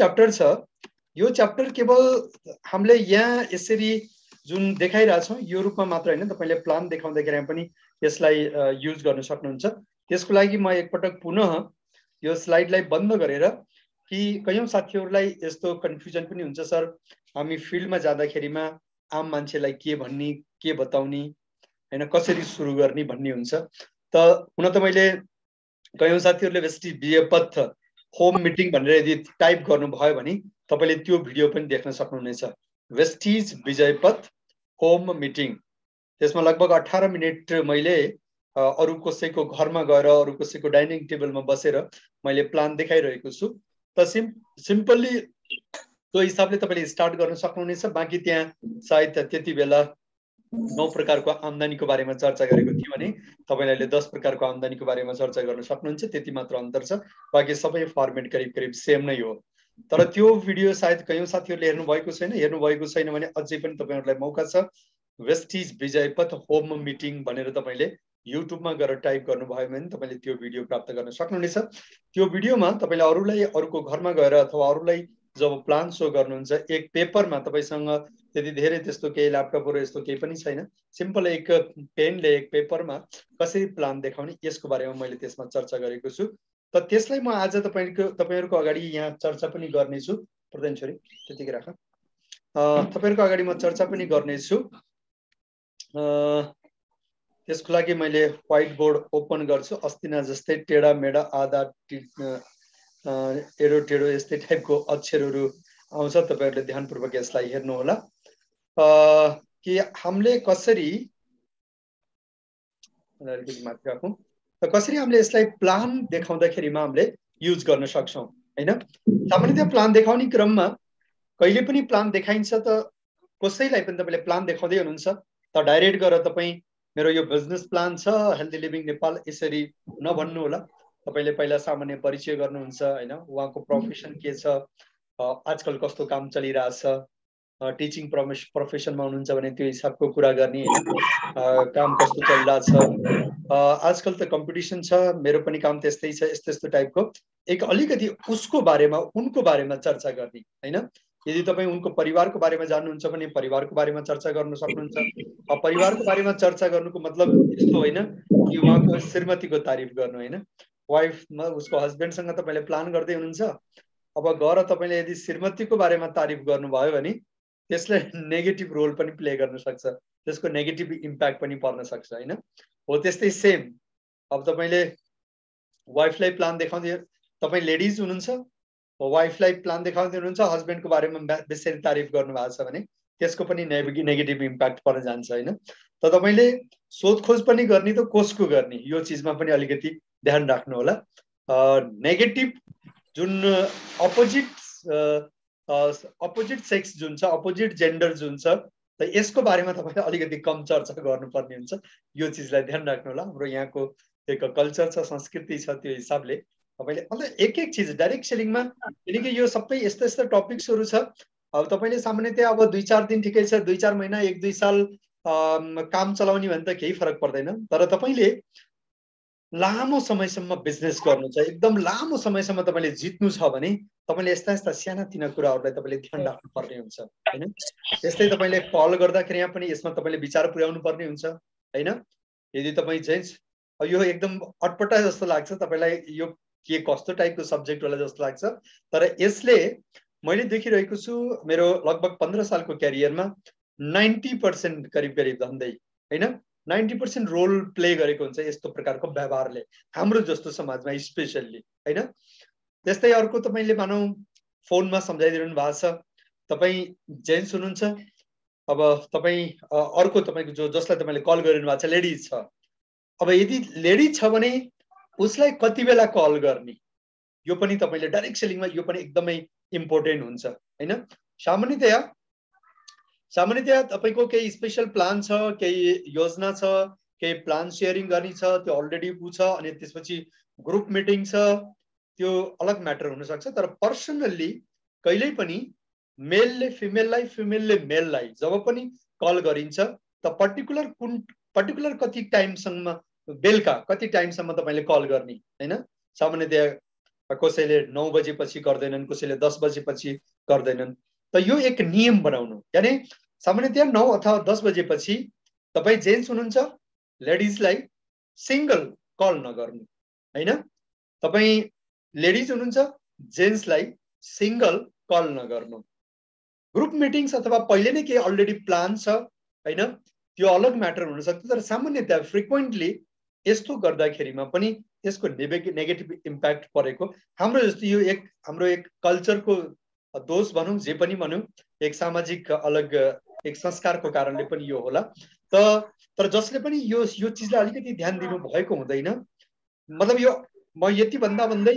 Chapter छ। यो chapter केवल हामीले यहाँ यसरी जुन देखाइरहेछौँ यो रूपमा मात्र हैन, तपाईले प्लान देखाउँदाखेरि पनि यसलाई युज गर्न सक्नुहुन्छ। त्यसको लागि म एकपटक पुनः यो स्लाइडलाई बन्द गरेर, कि कयौं साथीहरूलाई यस्तो कन्फ्युजन पनि हुन्छ सर हामी फिल्डमा जाँदाखेरिमा आम मान्छेलाई के भन्ने, के बताउने हैन, कसरी सुरु गर्ने भन्ने हुन्छ। त हुन त मैले कयौं साथीहरूले वेस्टिज विजयपथ होम मिटिङ भनेर यदि टाइप गर्नुभयो भने तपाईले त्यो भिडियो पनि देख्न सक्नुहुनेछ। वेस्टिज विजयपथ होम मिटिङ, त्यसमा लगभग 18 मिनेट मैले अरु कसैको घरमा गएर अरु कसैको डाइनिङ टेबलमा बसेर मैले प्लान देखाइरहेको छु। त सिम्पली त्यो हिसाबले तपाईले स्टार्ट गर्न सक्नुहुनेछ। बाँकी त्यहाँ सायद त्यति बेला 9 प्रकारको आम्दानीको बारेमा चर्चा गरेको थियो भने तपाईले अहिले 10 प्रकारको आम्दानीको बारेमा चर्चा गर्न सक्नुहुन्छ। त्यति मात्र अन्तर छ, बाँकी सबै फर्मेट करिब सेम नै हो। तर त्यो भिडियो सायद कयौं साथीहरूले हेर्नु भएको छैन भने अझै पनि तपाईहरुलाई मौका छ। वेस्टिज विजयपथ होम मिटिङ भनेर तपाईले युट्युबमा गएर टाइप गर्नुभयो भने तपाईले त्यो भिडियो प्राप्त गर्न सक्नुहुनेछ। त्यो भिडियोमा तपाईले अरूलाई अरूको घरमा गएर अथवा अरूलाई जब प्लान सो गर्नुहुन्छ, एक पेपरमा तपाईसँग त्यति धेरै त्यस्तो केही ल्यापटपहरु यस्तो केही पनि छैन, सिम्पल एक पेनले एक पेपरमा कसरी प्लान देखाउने यसको बारेमा मैले त्यसमा चर्चा गरेको छु। त त्यसलाई म आज तपाईहरुको अगाडि यहाँ चर्चा पनि गर्ने छु। प्रधान छोरी त्यतिकै राख। तपाईहरुको अगाडि म चर्चा पनि गर्ने छु। त्यसको लागि मैले व्हाइट बोर्ड ओपन गर्छु। अस्तिना जस्तै टेढा मेढा आधा एडो टेढो यस्तै टाइपको अक्षरहरू आउँछ, तपाईहरुले ध्यानपूर्वक यसलाई हेर्नु होला। कि हामीले कसरी हामीले यसलाई प्लान देखाउँदाखेरिमा हामीले युज गर्न सक्छौं हैन। सामान्यतया प्लान देखाउने क्रममा कहिले पनि प्लान देखाइन्छ त कसैलाई पनि तपाईले प्लान देखाउँदै हुनुहुन्छ त डाइरेक्ट गरेर तपाई मेरो यो बिजनेस प्लान छ हेल्दी लिभिङ नेपाल यसरी नभन्नु होला। तपाईले पहिला सामान्य परिचय गर्नुहुन्छ हैन, उहाँको प्रोफेसन के छ, आजकल कस्तो काम चलिरहेछ, टिचिङ प्रोफेसनमा हुनुहुन्छ भने त्यो हिसाबको कुरा गर्ने हैन, काम कस्तो चलिरहेछ, आजकल त कम्पिटिसन छ, मेरो पनि काम त्यस्तै छ, यस्तो टाइपको एक अलिकति उसको बारेमा उनको बारेमा चर्चा गर्ने हैन। यदि तपाई उनको परिवारको बारेमा जान्नुहुन्छ भने परिवारको बारेमा चर्चा गर्न सक्नुहुन्छ। परिवारको बारेमा चर्चा गर्नुको मतलब यस्तो हैन कि उहाँको श्रीमतीको तारिफ गर्नु हैन। वाइफमा उसको हस्बेन्डसँग तपाईले प्लान गर्दै हुनुहुन्छ, अब गएर तपाईले यदि श्रीमतीको बारेमा तारिफ गर्नुभयो भने त्यसले नेगेटिभ रोल पनि प्ले गर्न सक्छ, त्यसको नेगेटिभ इम्प्याक्ट पनि पर्न सक्छ हैन। हो त्यस्तै सेम अब तपाईले वाइफलाई प्लान देखाउँदै, तपाई लेडिज हुनुहुन्छ, वाइफलाई प्लान देखाउँदै हुनुहुन्छ, हस्बेन्डको बारेमा बेसरी तारिफ गर्नुभएको छ भने त्यसको पनि नेगेटिभ इम्प्याक्ट पर्न जान्छ हैन। त तपाईले सोधखोज पनि गर्ने त कसको गर्ने यो चीजमा पनि अलिकति ध्यान राख्नु होला। नेगेटिभ जुन अपोजिट सेक्स जुन छ, अपोजिट जेन्डर जुन छ, त यसको बारेमा तपाईले अलिकति कम चर्चा गर्नुपर्ने हुन्छ। यो चीजलाई ध्यान राख्नु होला। हाम्रो यहाँको एक कल्चर छ, संस्कृति छ, त्यो हिसाबले तपाईले मतलब एक चीज डाइरेक्ट सेलिङमा किनकि यो सबै यस्ता टपिक्सहरु छ। अब तपाईले सामान्यतया अब 2-4 दिन ठिकै छ, 2-4 महिना 1-2 साल काम चलाउने भने त केही फरक पर्दैन। तर तपाईले लामो समयसम्म बिजनेस गर्नु छ, एकदम लामो समयसम्म तपाईले जित्नु छ भने तपाईले यस्ता सानातिना कुराहरुलाई तपाईले ध्यान राख्नु पर्ने हुन्छ हैन। त्यस्तै तपाईले कल गर्दाखेरि यहाँ पनि यसमा तपाईले विचार पुर्याउनु पर्ने हुन्छ हैन। यदि तपाई चाहिँ यो एकदम अटपटा जस्तो लाग्छ तपाईलाई, यो के कस्तो टाइपको सब्जेक्ट होला जस्तो लाग्छ, तर यसले मैले देखिरहेको छु मेरो लगभग 15 सालको क्यारियरमा 90% करिब भन्दै हैन 90% रोल प्ले गरेको हुन्छ यस्तो प्रकारको व्यवहारले हाम्रो जस्तो समाजमा स्पेशली हैन। त्यस्तै अर्को तपाईले मानौ फोनमा सम्झाइदिनु भएको छ, तपाई जेन्ट्स हुनुहुन्छ, अब तपाई अर्को तपाईको जसलाई तपाईले कल गरिनु भएको छ लेडिज छ, अब यदि लेडिज छ भने उसलाई कति बेला कल गर्ने यो पनि तपाईले डाइरेक्ट सेलिङमा यो पनि एकदमै इम्पोर्टेन्ट हुन्छ हैन। सामान्यतया तपाईको केही स्पेशल प्लान छ, केही योजना छ, केही प्लान शेयरिङ गर्ने छ, त्यो अलरेडी उ छ, अनि त्यसपछि ग्रुप मिटिङ छ, त्यो अलग म्याटर हुन सक्छ। तर पर्सनली कहिल्यै पनि मेलले फिमेललाई, फिमेलले मेललाई जब पनि कल गरिन्छ त पर्टिकुलर कति टाइमसम्म बेलुका कति टाइमसम्म तपाईले कल गर्ने हैन। सामान्यतया कसैले 9 बजेपछि गर्दैनन्, कसैले 10 बजेपछि गर्दैनन्। त यो एक नियम बनाउनु, यानी सामान्यतया 9 अथवा 10 बजेपछि तपाईँ जेन्ट्स हुनुहुन्छ, लेडिजलाई सिंगल कल नगर्नु हैन। तपाईँ लेडिज हुनुहुन्छ, जेन्ट्सलाई सिंगल कल नगर्नु। ग्रुप मिटिङ्स अथवा पहिले नै केही अलरेडी प्लान छ हैन, त्यो अलग म्याटर हुन सक्छ। तर सामान्यतया फ्रिक्वेन्टली यस्तो गर्दाखेरिमा पनि यसको नेगेटिभ इम्प्याक्ट परेको हाम्रो जस्तो यो हाम्रो एक कल्चरको दोष भनौँ, जे पनि भनौँ, एक सामाजिक अलग एक संस्कारको कारणले पनि यो होला। तर जसले पनि यो चिजलाई अलिकति ध्यान दिनु भएको हुँदैन। मतलब यो म यति भन्दा भन्दै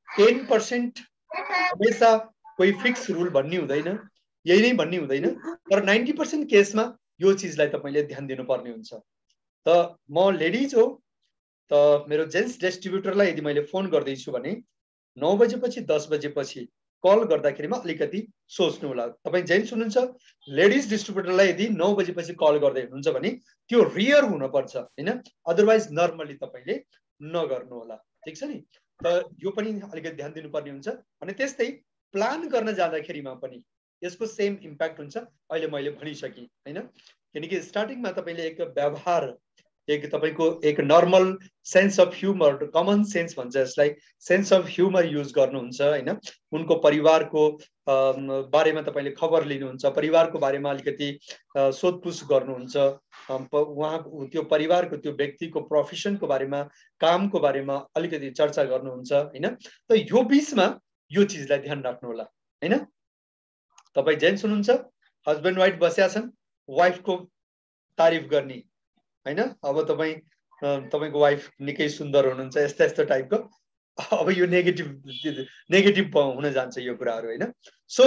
10% हमेसा कोही फिक्स रुल भन्ने हुँदैन, यही नै भन्ने हुँदैन। तर 90% केसमा यो चिजलाई तपाईले ध्यान दिनुपर्ने हुन्छ। त म लेडिज हो, त मेरो जेन्ट्स डिस्ट्रिब्युटरलाई यदि मैले फोन गर्दैछु भने 9 बजेपछि 10 बजेपछि कल गर्दाखेरिमा अलिकति सोच्नु होला। तपाईँ जेन्ट्स हुनुहुन्छ, लेडिज डिस्ट्रिब्युटरलाई यदि 9 बजेपछि कल गर्दै हुनुहुन्छ भने त्यो रियर हुनुपर्छ हैन, अदरवाइज नर्मली तपाईले नगर्नु होला। ठीक छ नि। त यो पनि अलिकति ध्यान दिनुपर्ने हुन्छ। अनि त्यस्तै प्लान गर्न जाँदाखेरिमा पनि यसको सेम इम्प्याक्ट हुन्छ। अहिले मैले भनिसकेँ हैन, किनकि स्टार्टिङमा तपाईले एक व्यवहार, एक तपाईको एक normal sense of humour, common sense भन्छ यसलाई, सेन्स अफ ह्युमर युज गर्नुहुन्छ हैन। उनको परिवारको बारेमा तपाईले खबर लिनुहुन्छ, परिवारको बारेमा अलिकति सोधपुछ गर्नुहुन्छ, उहाँको त्यो परिवारको त्यो व्यक्तिको प्रोफेसनको बारेमा, कामको बारेमा अलिकति चर्चा गर्नुहुन्छ हैन। त यो बीचमा यो चिजलाई ध्यान राख्नु होला हैन। तपाईँ जेन्ट्स हुनुहुन्छ, हस्बेन्ड वाइफ बसेका छन्, वाइफको तारिफ गर्ने हैन। अब तपाईको वाइफ निकै सुन्दर हुनुहुन्छ, यस्ता यस्तो टाइपको, अब यो नेगेटिभ हुन जान्छ यो कुराहरू हैन। सो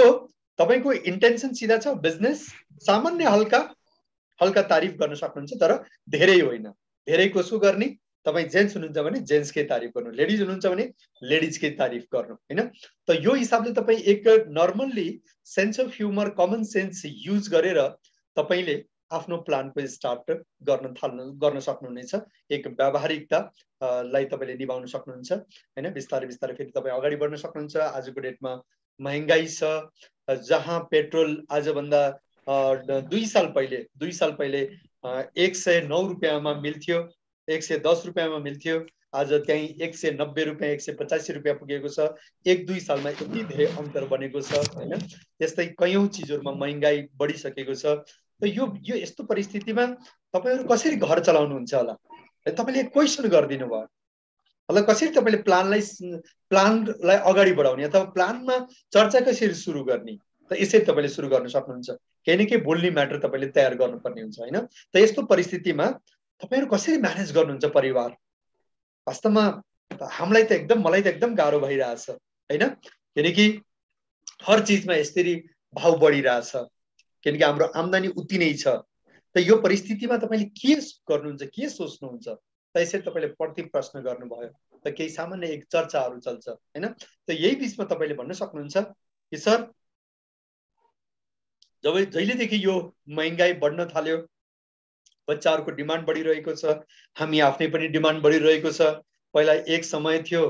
तपाईको इन्टेन्सन सिधा छ, बिजनेस सामान्य हल्का तारिफ गर्न सक्नुहुन्छ, तर धेरै होइन। धेरै कसो गर्ने, तपाईँ जेन्ट्स हुनुहुन्छ भने जेन्ट्सकै तारिफ गर्नु, लेडिज हुनुहुन्छ भने लेडिजकै तारिफ गर्नु हैन। त यो हिसाबले तपाईँ एक normally sense of humour, common sense use गरेर तपाईले आफ्नो प्लानको स्टार्ट गर्न सक्नुहुनेछ। एक व्यावहारिकता लाई तपाईले निभाउन सक्नुहुन्छ हैन। बिस्तारै बिस्तारै फेरि तपाईँ अगाडि बढ्न सक्नुहुन्छ। आजको डेटमा महँगाई छ, जहाँ पेट्रोल आजभन्दा 2 साल पहिले 109 रुपियाँमा मिल्थ्यो, 110 रुपियाँमा मिल्थ्यो, आज त्यही 190 रुपियाँ 185 रुपियाँ पुगेको छ। 1-2 सालमा यति धेरै अन्तर बनेको छ हैन। त्यस्तै कयौं चिजहरुमा महँगाई बढिसकेको छ। त यो यस्तो परिस्थितिमा तपाईहरु कसरी घर चलाउनुहुन्छ होला, तपाईले क्वेशन गर्दिनु भयो होला। कसरी तपाईले प्लानलाई अगाडि बढाउने अथवा प्लानमा चर्चा कसरी सुरु गर्ने, त यसरी तपाईले सुरु गर्न सक्नुहुन्छ। केही न केही बोल्ने म्याटर तपाईले तयार गर्नुपर्ने हुन्छ हैन। त यस्तो परिस्थितिमा तपाईहरु कसरी म्यानेज गर्नुहुन्छ परिवार? वास्तवमा हामीलाई त मलाई त एकदम गाह्रो भइरहेछ हैन, किनकि हर चीजमा यसरी भाव बढिरहेछ, किनकि हाम्रो आम्दानी उति नै छ। त यो परिस्थितिमा तपाईले के गर्नुहुन्छ, के सोच्नुहुन्छ? त यसरी तपाईले प्रति प्रश्न गर्नुभयो त केही सामान्य एक चर्चाहरू चल्छ हैन। त यही बीचमा तपाईले भन्न सक्नुहुन्छ कि सर, जहिलेदेखि यो महँगाई बढ्न थाल्यो, बच्चाहरूको डिमान्ड बढिरहेको छ, हामी आफ्नै पनि डिमान्ड बढिरहेको छ। पहिला एक समय थियो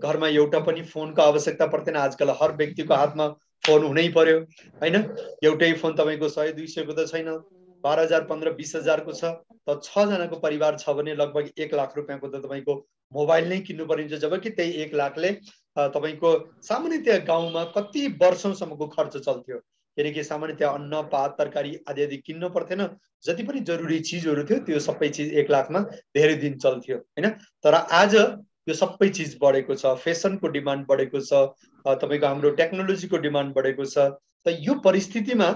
घरमा एउटा पनि फोनको आवश्यकता पर्दैन, आजकल हर व्यक्तिको हातमा फोन हुनै पर्यो हैन। एउटै फोन तपाईको 100-200 को त छैन, 12,000, 15-20,000 को छ। त 6 जनाको परिवार छ भने लगभग 1 लाख रुपियाँको त तपाईको मोबाइल नै किन्नु परिन्छ। जबकि त्यही 1 लाखले तपाईको सामान्यतया गाउँमा कति वर्षौंसम्मको खर्च चल्थ्यो, किनकि सामान्यतया अन्न, पात, तरकारी आदि किन्न पर्थेन। जति पनि जरुरी चिजहरू थियो त्यो सबै चिज 1 लाखमा धेरै दिन चल्थ्यो हैन। तर आज यो सबै चिज बढेको छ, फेसनको डिमान्ड बढेको छ, तपाईको हाम्रो टेक्नोलोजीको डिमान्ड बढेको छ। त यो परिस्थितिमा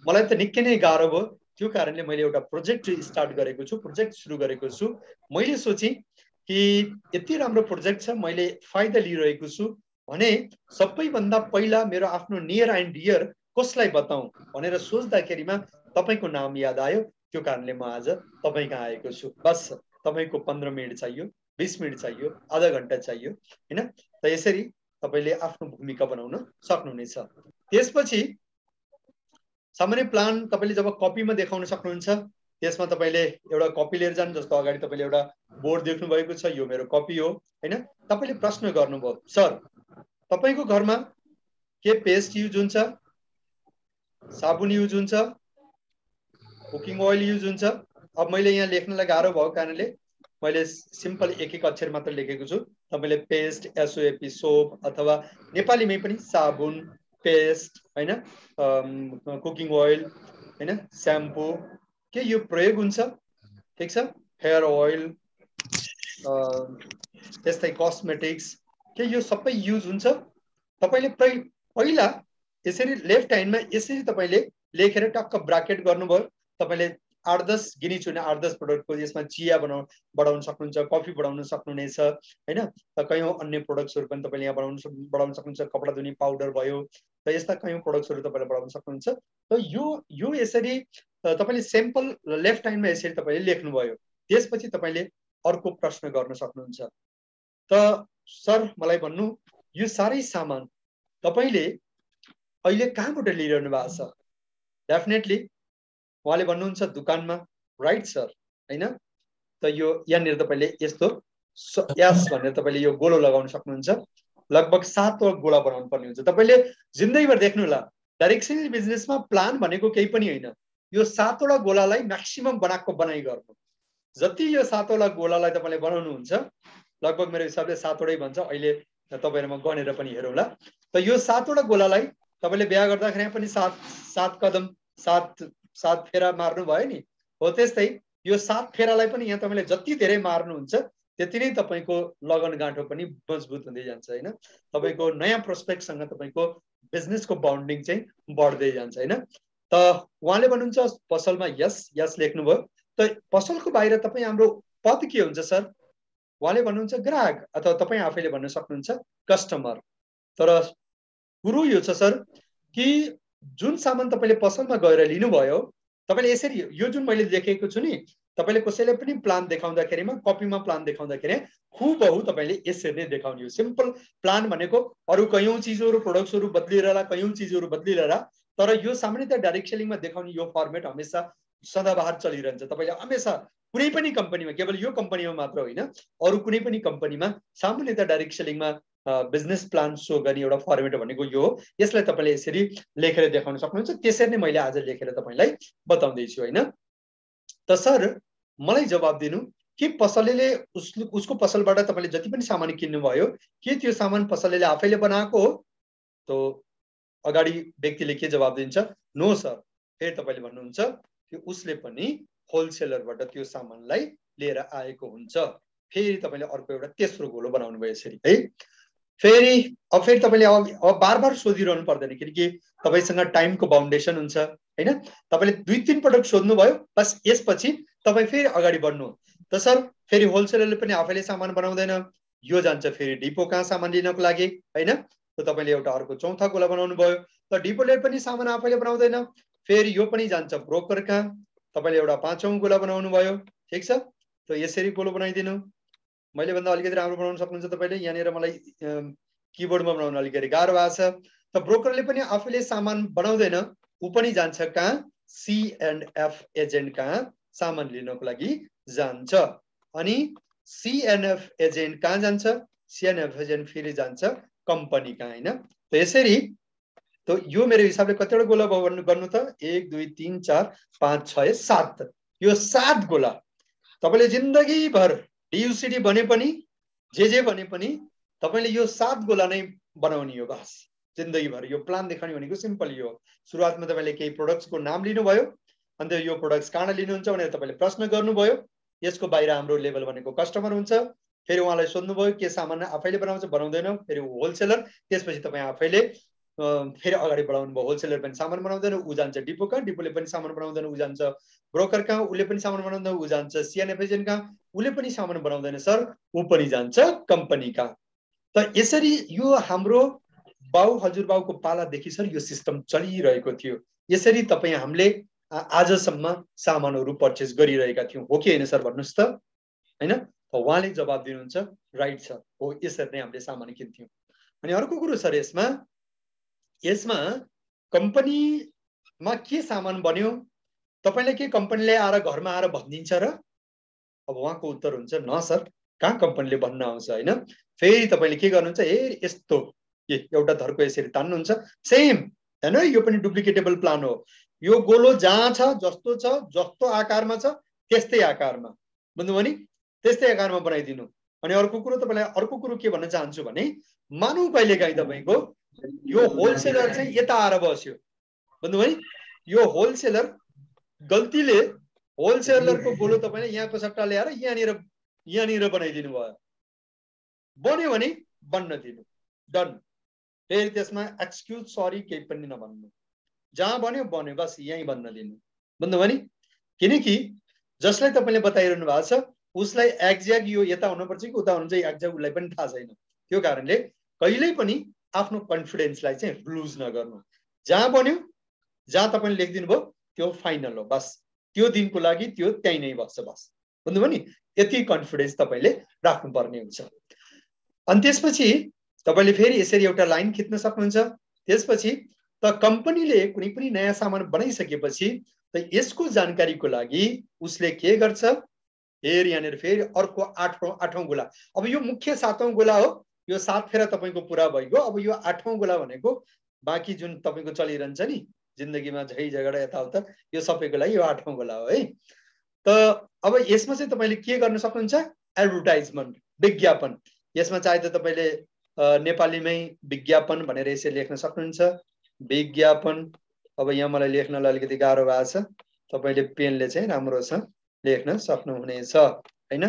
मलाई त निकै नै गाह्रो भयो। त्यो कारणले मैले एउटा प्रोजेक्ट स्टार्ट गरेको छु, प्रोजेक्ट सुरु गरेको छु। मैले सोचेँ कि यति राम्रो प्रोजेक्ट छ, मैले फाइदा लिइरहेको छु भने सबैभन्दा पहिला मेरो आफ्नो नियर एन्ड डियर कसलाई बताऊं भनेर सोच्दाखेरिमा तपाईको नाम याद आयो। त्यो कारणले म आज तपाई कहाँ आएको छु। बस तपाईको 15 मिनेट चाहियो, 20 मिनेट चाहियो, आधा घण्टा चाहियो हैन। त यसरी तपाईले आफ्नो भूमिका बनाउन सक्नुहुनेछ। त्यसपछि सामान्य प्लान तपाईले जब कपीमा देखाउन सक्नुहुन्छ, त्यसमा तपाईले एउटा कपी लिएर जानु। जस्तो अगाडि तपाईले एउटा बोर्ड देख्नु भएको छ, यो मेरो कपी हो हैन। तपाईले प्रश्न गर्नुभयो, सर तपाईको घरमा के पेस्ट युज हुन्छ, साबुन युज हुन्छ, कुकिङ ओइल युज हुन्छ। अब मैले यहाँ लेख्नलाई गाह्रो भएको कारणले मैले सिम्पल एक एक अक्षर मात्र लेखेको छु। तपाईले पेस्ट, एसओएपी, सोप अथवा नेपालीमै पनि साबुन, पेस्ट हैन, कुकिङ ओइल हैन, स्याम्पू के यो प्रयोग हुन्छ, ठीक छ। हेयर ओइल, त्यस्तै कस्मेटिक्स के यो सबै युज हुन्छ। तपाईले पहिला यसरी लेफ्ट ह्यान्डमा यसरी तपाईले लेखेर टक्क ब्राकेट गर्नुभयो। तपाईले 8-10 गिनी चुने 8-10 प्रोडक्टको यसमा चिया बढाउन सक्नुहुन्छ, कफी बढाउन सक्नुहुनेछ हैन। त कयौं अन्य प्रोडक्ट्सहरु पनि तपाईले यहाँ बढाउन सक्नुहुन्छ। कपडा धुने पाउडर भयो, त यस्ता कयौं प्रोडक्ट्सहरु तपाईले बढाउन सक्नुहुन्छ। त यो यसरी तपाईले सिम्पल लेफ्ट ह्यान्डमा यसरी तपाईले लेख्नुभयो। त्यसपछि तपाईले अर्को प्रश्न गर्न सक्नुहुन्छ। त सर मलाई भन्नु, यो सारै सामान तपाईले अहिले कहाँबाट लिइरहनु भएको छ? डेफिनेटली उहाँले भन्नुहुन्छ दुकानमा, राइट सर हैन। त यो यहाँनिर तपाईले यस्तो यस भनेर तपाईले यो गोलो लगाउन सक्नुहुन्छ। लगभग 7 वटा गोला बनाउनु पर्ने हुन्छ। तपाईले जिन्दगीभर देख्नु होला, डाइरेक्सनल बिजनेसमा प्लान भनेको केही पनि होइन। यो 7 वटा गोलालाई म्याक्सिमम बनाई गर्नु। जति यो 7 वटा गोलालाई तपाईले बनाउनुहुन्छ, लगभग मेरो हिसाबले 7 वटै भन्छ। अहिले तपाईहरुमा गनेर पनि हेरौँला। त यो 7 वटा गोलालाई तपाईले बिहा गर्दाखेरि पनि 7 कदम 7 फेरा मार्नु भयो नि, हो त्यस्तै यो 7 फेरालाई पनि यहाँ तपाईले जति धेरै मार्नुहुन्छ त्यति नै तपाईको लगन गाँठो पनि मजबुत हुँदै जान्छ हैन। तपाईको नयाँ प्रोस्पेक्टसँग तपाईको बिजनेसको बाउन्डिङ चाहिँ बढ्दै जान्छ हैन। त उहाँले भन्नुहुन्छ पसलमा यस लेख्नुभयो। त पसलको बाहिर तपाई हाम्रो पद के हुन्छ सर? उहाँले भन्नुहुन्छ ग्राहक, अथवा तपाई आफैले भन्न सक्नुहुन्छ कस्टमर। तर कुरो यो छ सर कि जुन सामान तपाईले पसलमा गएर लिनुभयो, तपाईले यसरी यो जुन मैले लेखेको छु नि, तपाईले कसैले पनि प्लान देखाउँदाखेरिमा कपीमा प्लान देखाउँदाखेरि खुबहु तपाईले यसरी नै देखाउने हो। सिम्पल प्लान भनेको अरु कयौं चीजहरु प्रोडक्ट्सहरु बदलिरहला, कयौं चीजहरु बदलिरहला, तर यो सामान्यतः डाइरेक्ट सेलिङमा देखाउने यो फर्मेट हमेशा सदाबहार चलिरहन्छ। तपाईले हमेशा कुनै पनि कम्पनीमा, केवल यो कम्पनीमा मात्र होइन, अरु कुनै पनि कम्पनीमा सामान्यतः डाइरेक्ट सेलिङमा बिजनेस प्लान सो गर्ने एउटा फर्मेट भनेको यो हो। यसलाई तपाईले यसरी लेखेर देखाउन सक्नुहुन्छ। त्यसरी नै मैले आज लेखेर तपाईलाई बताउँदै छु हैन। त सर मलाई जवाब दिनु कि पसलेले उसको पसलबाट तपाईले जति पनि सामान किन्नु भयो, के त्यो सामान पसलेले आफैले बनाएको हो? त अगाडि व्यक्तिले के जवाब दिन्छ? No sir. फेरि तपाईले भन्नुहुन्छ कि उसले पनि होलसेलरबाट त्यो सामानलाई लिएर आएको हुन्छ। फेरि तपाईले अर्को एउटा तेस्रो गोलो बनाउनु भयो यसरी है। फेरि तपाईले अब बार सोधिरहनु पर्दैन, किनकि तपाईसँग टाइमको बाउन्डेसन हुन्छ हैन। तपाईले 2-3 पटक सोध्नु भयो, बस यसपछि तपाई फेरि अगाडि बढ्नु। त सर फेरि होलसेलरले पनि आफैले सामान बनाउँदैन, यो जान्छ फेरि डिपो कहाँ सामान लिनको लागि हैन। त तपाईले एउटा अर्को चौथा गोला बनाउनु भयो। त डिपोले पनि सामान आफैले बनाउँदैन, फेरि यो पनि जान्छ ब्रोकर कहाँ। तपाईले एउटा 5औं गोला बनाउनु भयो, ठीक छ। त यसरी गोलो बनाइदिनु। मैले भन्दा अलिकति राम्रो बनाउन सक्नुहुन्छ तपाईले। यहाँनिर मलाई किबोर्डमा बनाउन अलिकति गाह्रो भएको छ। त ब्रोकरले पनि आफैले सामान बनाउँदैन, उ पनि जान्छ कहाँ? C&F एजेन्ट कहाँ सामान लिनको लागि जान्छ। अनि C&F एजेन्ट कहाँ जान्छ? C&F एजेन्ट फेरि जान्छ कम्पनी कहाँ हैन। त यसरी त यो मेरो हिसाबले कतिवटा गोला गर्नु त? 1 2 3 4 5 6 7। यो 7 गोला तपाईले जिन्दगी भर DUCD बने पनि जे बने पनि तपाईले यो 7 गोला नै बनाउने हो बस जिन्दगी भर। यो प्लान देखाउने भनेको सिम्पल यो हो। सुरुवातमा तपाईले केही प्रोडक्ट्सको नाम लिनुभयो, अन्त यो प्रोडक्ट्स कहाँ लिनुहुन्छ भनेर तपाईले प्रश्न गर्नुभयो। यसको बाहिर हाम्रो लेभल भनेको कस्टमर हुन्छ। फेरि उहाँलाई सोध्नुभयो के सामान आफैले बनाउँछ बनाउँदैन, फेरि होलसेलर। त्यसपछि तपाई आफैले फेरि अगाडि बढाउनु भयो। होलसेलर पनि सामान बनाउँदैन, उ जान्छ डिपो कहाँ, डिपोले पनि सामान बनाउँदैन, उ जान्छ ब्रोकर कहाँ, उसले पनि सामान बनाउँदैन, उ जान्छ C&F एजेन्ट कहाँ, उसले पनि सामान बनाउँदैन सर, उ पनि जान्छ कम्पनी कहाँ। त यसरी यो हाम्रो बाउ हजुरबाउको पालादेखि सर यो सिस्टम चलिरहेको थियो। यसरी तपाई हामीले आजसम्म सामानहरू पर्चेस गरिरहेका थियौं, हो कि हैन सर? भन्नुस् त हैन। त उहाँले जवाब दिनुहुन्छ राइट सर, हो यसरी नै हामीले सामान किन्थ्यौं। अनि अर्को कुरो सर यसमा कम्पनीमा के सामान बन्यो, तपाईले के कम्पनीले आएर घरमा आएर भनिदिन्छ र? अब उहाँको उत्तर हुन्छ न सर, कहाँ कम्पनीले भन्न आउँछ हैन। फेरि तपाईले के गर्नुहुन्छ? यस्तो एउटा धर्को यसरी तान्नुहुन्छ सेम हैन यो पनि डुप्लिकेटेबल प्लान हो यो गोलो जहाँ छ जस्तो आकारमा छ त्यस्तै आकारमा बुझ्नुभयो नि त्यस्तै आकारमा बनाइदिनु अनि अर्को कुरो तपाईलाई अर्को कुरो के भन्न चाहन्छु भने मानौ कहिलेकाहीँ तपाईको यो होलसेलर चाहिँ यता आएर बस्यो बुझ्नुभयो नि यो होलसेलर गल्तीले होलसेलरको गोलो तपाईले यहाँको सट्टा ल्याएर यहाँनिर बनाइदिनु भयो बन्यो भने बन्न दिनु डन फेरि त्यसमा एक्सक्युज सरी केही पनि नभन्नु जहाँ बन्यो बन्यो बस यही बन्न दिनु बुझ्नुभयो नि किनकि जसलाई तपाईले बताइरहनु भएको छ उसलाई एक्ज्याक्ट यो यता हुनुपर्छ कि उता हुनुहुन्छ एक्ज्याक्ट उसलाई पनि थाहा छैन त्यो कारणले कहिल्यै पनि आफ्नो कन्फिडेन्सलाई चाहिँ लुज नगर्नु जहाँ बन्यो जहाँ तपाईले लेखिदिनु भयो त्यो फाइनल हो बस त्यो दिनको लागि त्यो त्यही नै बस्छ बस बुझ्नुभयो नि यति कन्फिडेन्स तपाईले राख्नुपर्ने हुन्छ अनि त्यसपछि तपाईले फेरि यसरी एउटा लाइन खिच्न सक्नुहुन्छ त्यसपछि त कम्पनीले कुनै पनि नयाँ सामान बनाइसकेपछि त यसको जानकारीको लागि उसले के गर्छ फेरि यहाँनिर फेरि अर्को आठौं गोला अब यो मुख्य 7औं गोला हो यो 7 फेरा तपाईको पुरा भइगयो अब यो 8औं गोला भनेको बाँकी जुन तपाईको चलिरहन्छ नि जिन्दगीमा झै झगडा यताउता यो सबैको लागि यो 8औं गोला हो है त अब यसमा चाहिँ तपाईले के गर्न सक्नुहुन्छ एडभर्टाइजमेन्ट विज्ञापन यसमा चाहे त तपाईले नेपालीमै विज्ञापन भनेर यसरी लेख्न सक्नुहुन्छ विज्ञापन अब यहाँ मलाई लेख्नलाई अलिकति गाह्रो भएको छ तपाईले पेनले चाहिँ राम्रो छ लेख्न सक्नुहुनेछ हैन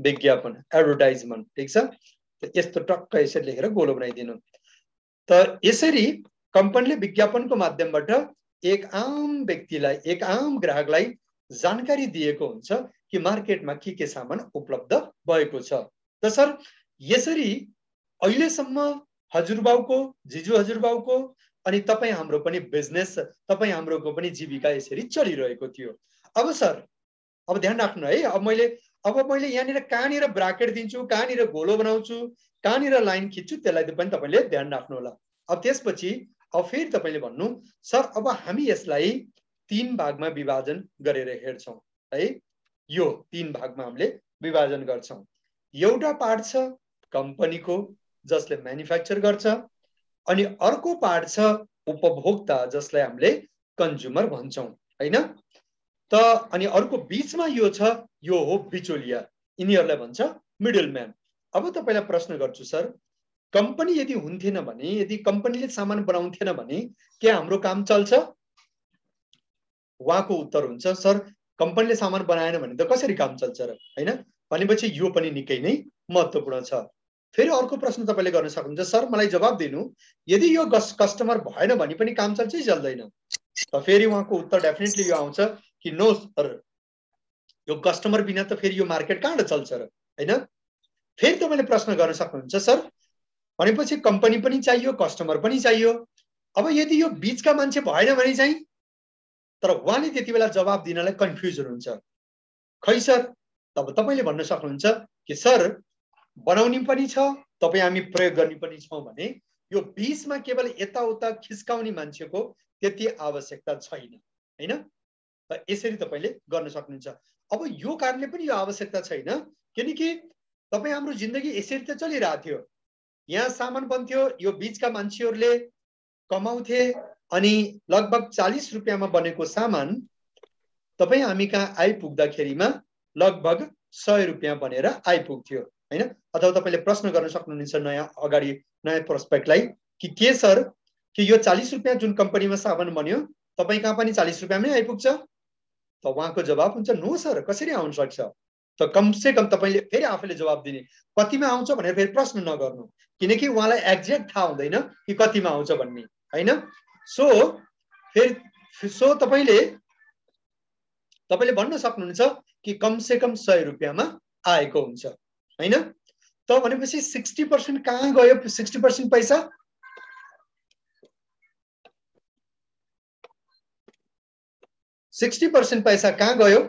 विज्ञापन एडभर्टाइजमेन्ट ठीक छ त यस्तो टक्क यसरी लेखेर गोलो बनाइदिनु त यसरी कम्पनीले विज्ञापनको माध्यमबाट एक आम व्यक्तिलाई एक आम ग्राहकलाई जानकारी दिएको हुन्छ कि मार्केटमा के सामान उपलब्ध भएको छ त सर यसरी अहिलेसम्म हजुरबाउको जिजु हजुरबाउको अनि तपाई हाम्रो पनि बिजनेस तपाई हाम्रोको पनि जीविका यसरी चलिरहेको थियो अब सर अब ध्यान राख्नु है अब मैले यहाँनिर कहाँनिर ब्राकेट दिन्छु कहाँनिर गोलो बनाउँछु कहाँनिर लाइन खिच्छु त्यसलाई पनि तपाईले ध्यान राख्नु होला अब त्यसपछि अब फेरि तपाईले भन्नु सर अब हामी यसलाई 3 भागमा विभाजन गरेर हेर्छौं है यो 3 भागमा हामीले विभाजन गर्छौं एउटा पार्ट छ कम्पनीको जसले म्यानुफ्याक्चर गर्छ अनि अर्को पार्ट छ उपभोक्ता जसलाई हामीले कन्ज्युमर भन्छौं हैन त अनि अर्को बीचमा यो हो बिचौलिया यिनीहरुलाई भन्छ मिडलम्यान अब तपाईलाई प्रश्न गर्छु सर कम्पनी यदि हुन्थेन भने यदि कम्पनीले सामान बनाउँथेन भने के हाम्रो काम चल्छ उहाँको उत्तर हुन्छ सर कम्पनीले सामान बनाएन भने त कसरी काम चल्छ र हैन भनेपछि यो पनि निकै नै महत्त्वपूर्ण छ फेरि अर्को प्रश्न तपाईले गर्न सक्नुहुन्छ सर मलाई जवाब दिनु यदि यो कस्टमर भएन भने पनि काम चल्छ कि चल्दैन त फेरि उहाँको उत्तर डेफिनेटली यो आउँछ कि नो सर यो कस्टमर बिना त फेरि यो मार्केट कहाँबाट चल्छ र हैन फेरि तपाईले प्रश्न गर्न सक्नुहुन्छ सर भनेपछि कम्पनी पनि चाहियो कस्टमर पनि चाहियो अब यदि यो बीचका मान्छे भएन भने चाहिँ तर उहाँले त्यति बेला जवाब दिनलाई कन्फ्युजन हुन्छ खै सर तब तपाईले भन्न सक्नुहुन्छ कि सर बनाउने पनि छ तपाई हामी प्रयोग गर्ने पनि छौं भने यो बीचमा केवल यताउता खिस्काउने मान्छेको त्यति आवश्यकता छैन हैन यसरी तपाईले गर्न सक्नुहुन्छ अब यो कारणले पनि यो आवश्यकता छैन किनकि तपाई हाम्रो जिन्दगी यसरी त चलिरहेको थियो यहाँ सामान बन्थ्यो यो बीचका मान्छेहरुले कमाउँथे अनि लगभग 40 रुपैयाँमा बनेको सामान तपाई हामी कहाँ आइपुग्दाखेरिमा लगभग 100 रुपैयाँ बनेर आइपुग्थ्यो हैन अथवा तपाईले प्रश्न गर्न सक्नुहुन्छ नयाँ प्रोस्पेक्टलाई कि के सर कि यो 40 रुपैयाँ जुन कम्पनीमा सामान बन्यो तपाई कहाँ पनि 40 रुपैयाँमै आइपुग्छ त उहाँको जवाब हुन्छ नो सर कसरी आउन सक्छ त कम से कम तपाईले फेरि आफैले जवाब दिने कतिमा आउँछ भनेर फेरि प्रश्न नगर्नु किनकि उहाँलाई एक्ज्याक्ट थाहा हुँदैन कि कतिमा आउँछ भन्ने हैन सो तपाईले भन्न सक्नुहुन्छ कि कम से कम 100 रुपैयाँमा आएको हुन्छ हैन त भनेपछि 60% कहाँ गयो 60% पैसा 60% पैसा कहाँ गयो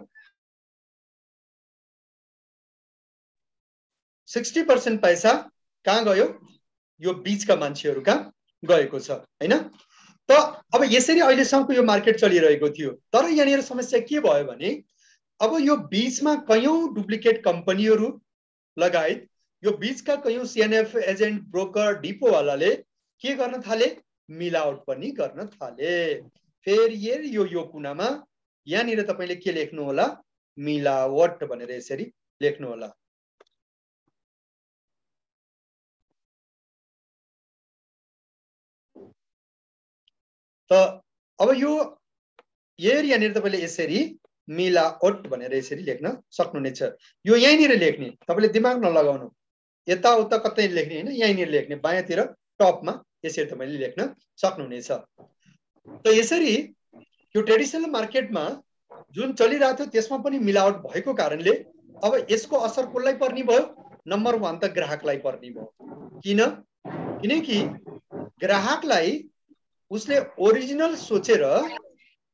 60% पैसा कहाँ गयो यो बीचका मान्छेहरु कहाँ गएको छ हैन त अब यसरी अहिलेसम्मको यो मार्केट चलिरहेको थियो तर यहाँनिर समस्या के भयो भने अब यो बीचमा कयौं डुप्लिकेट कम्पनीहरु लगायत यो बीचका कयौं सीएनएफ एजेन्ट ब्रोकर डिपो वालाले के गर्न थाले, मिलावट पनि गर्न थाले। फेरि यो कुनामा यहाँनिर तपाईले के लेख्नु होला, मिलावट भनेर यसरी लेख्नु होला। त अब यो यहाँनिर तपाईले यसरी मिलावट भनेर यसरी लेख्न सक्नुहुनेछ। यो यहीँनिर लेख्ने, तपाईले दिमाग नलगाउनु, यताउता कतै लेख्ने हैन, यहीँनिर लेख्ने, बायाँतिर टपमा यसरी तपाईले लेख्न सक्नुहुनेछ। त यसरी यो ट्रेडिसनल मार्केटमा जुन चलिरहेको थियो त्यसमा पनि मिलावट भएको कारणले अब यसको असर कसलाई पर्ने भयो, नम्बर 1 त ग्राहकलाई पर्ने भयो। किनकि ग्राहकलाई उसले ओरिजिनल सोचेर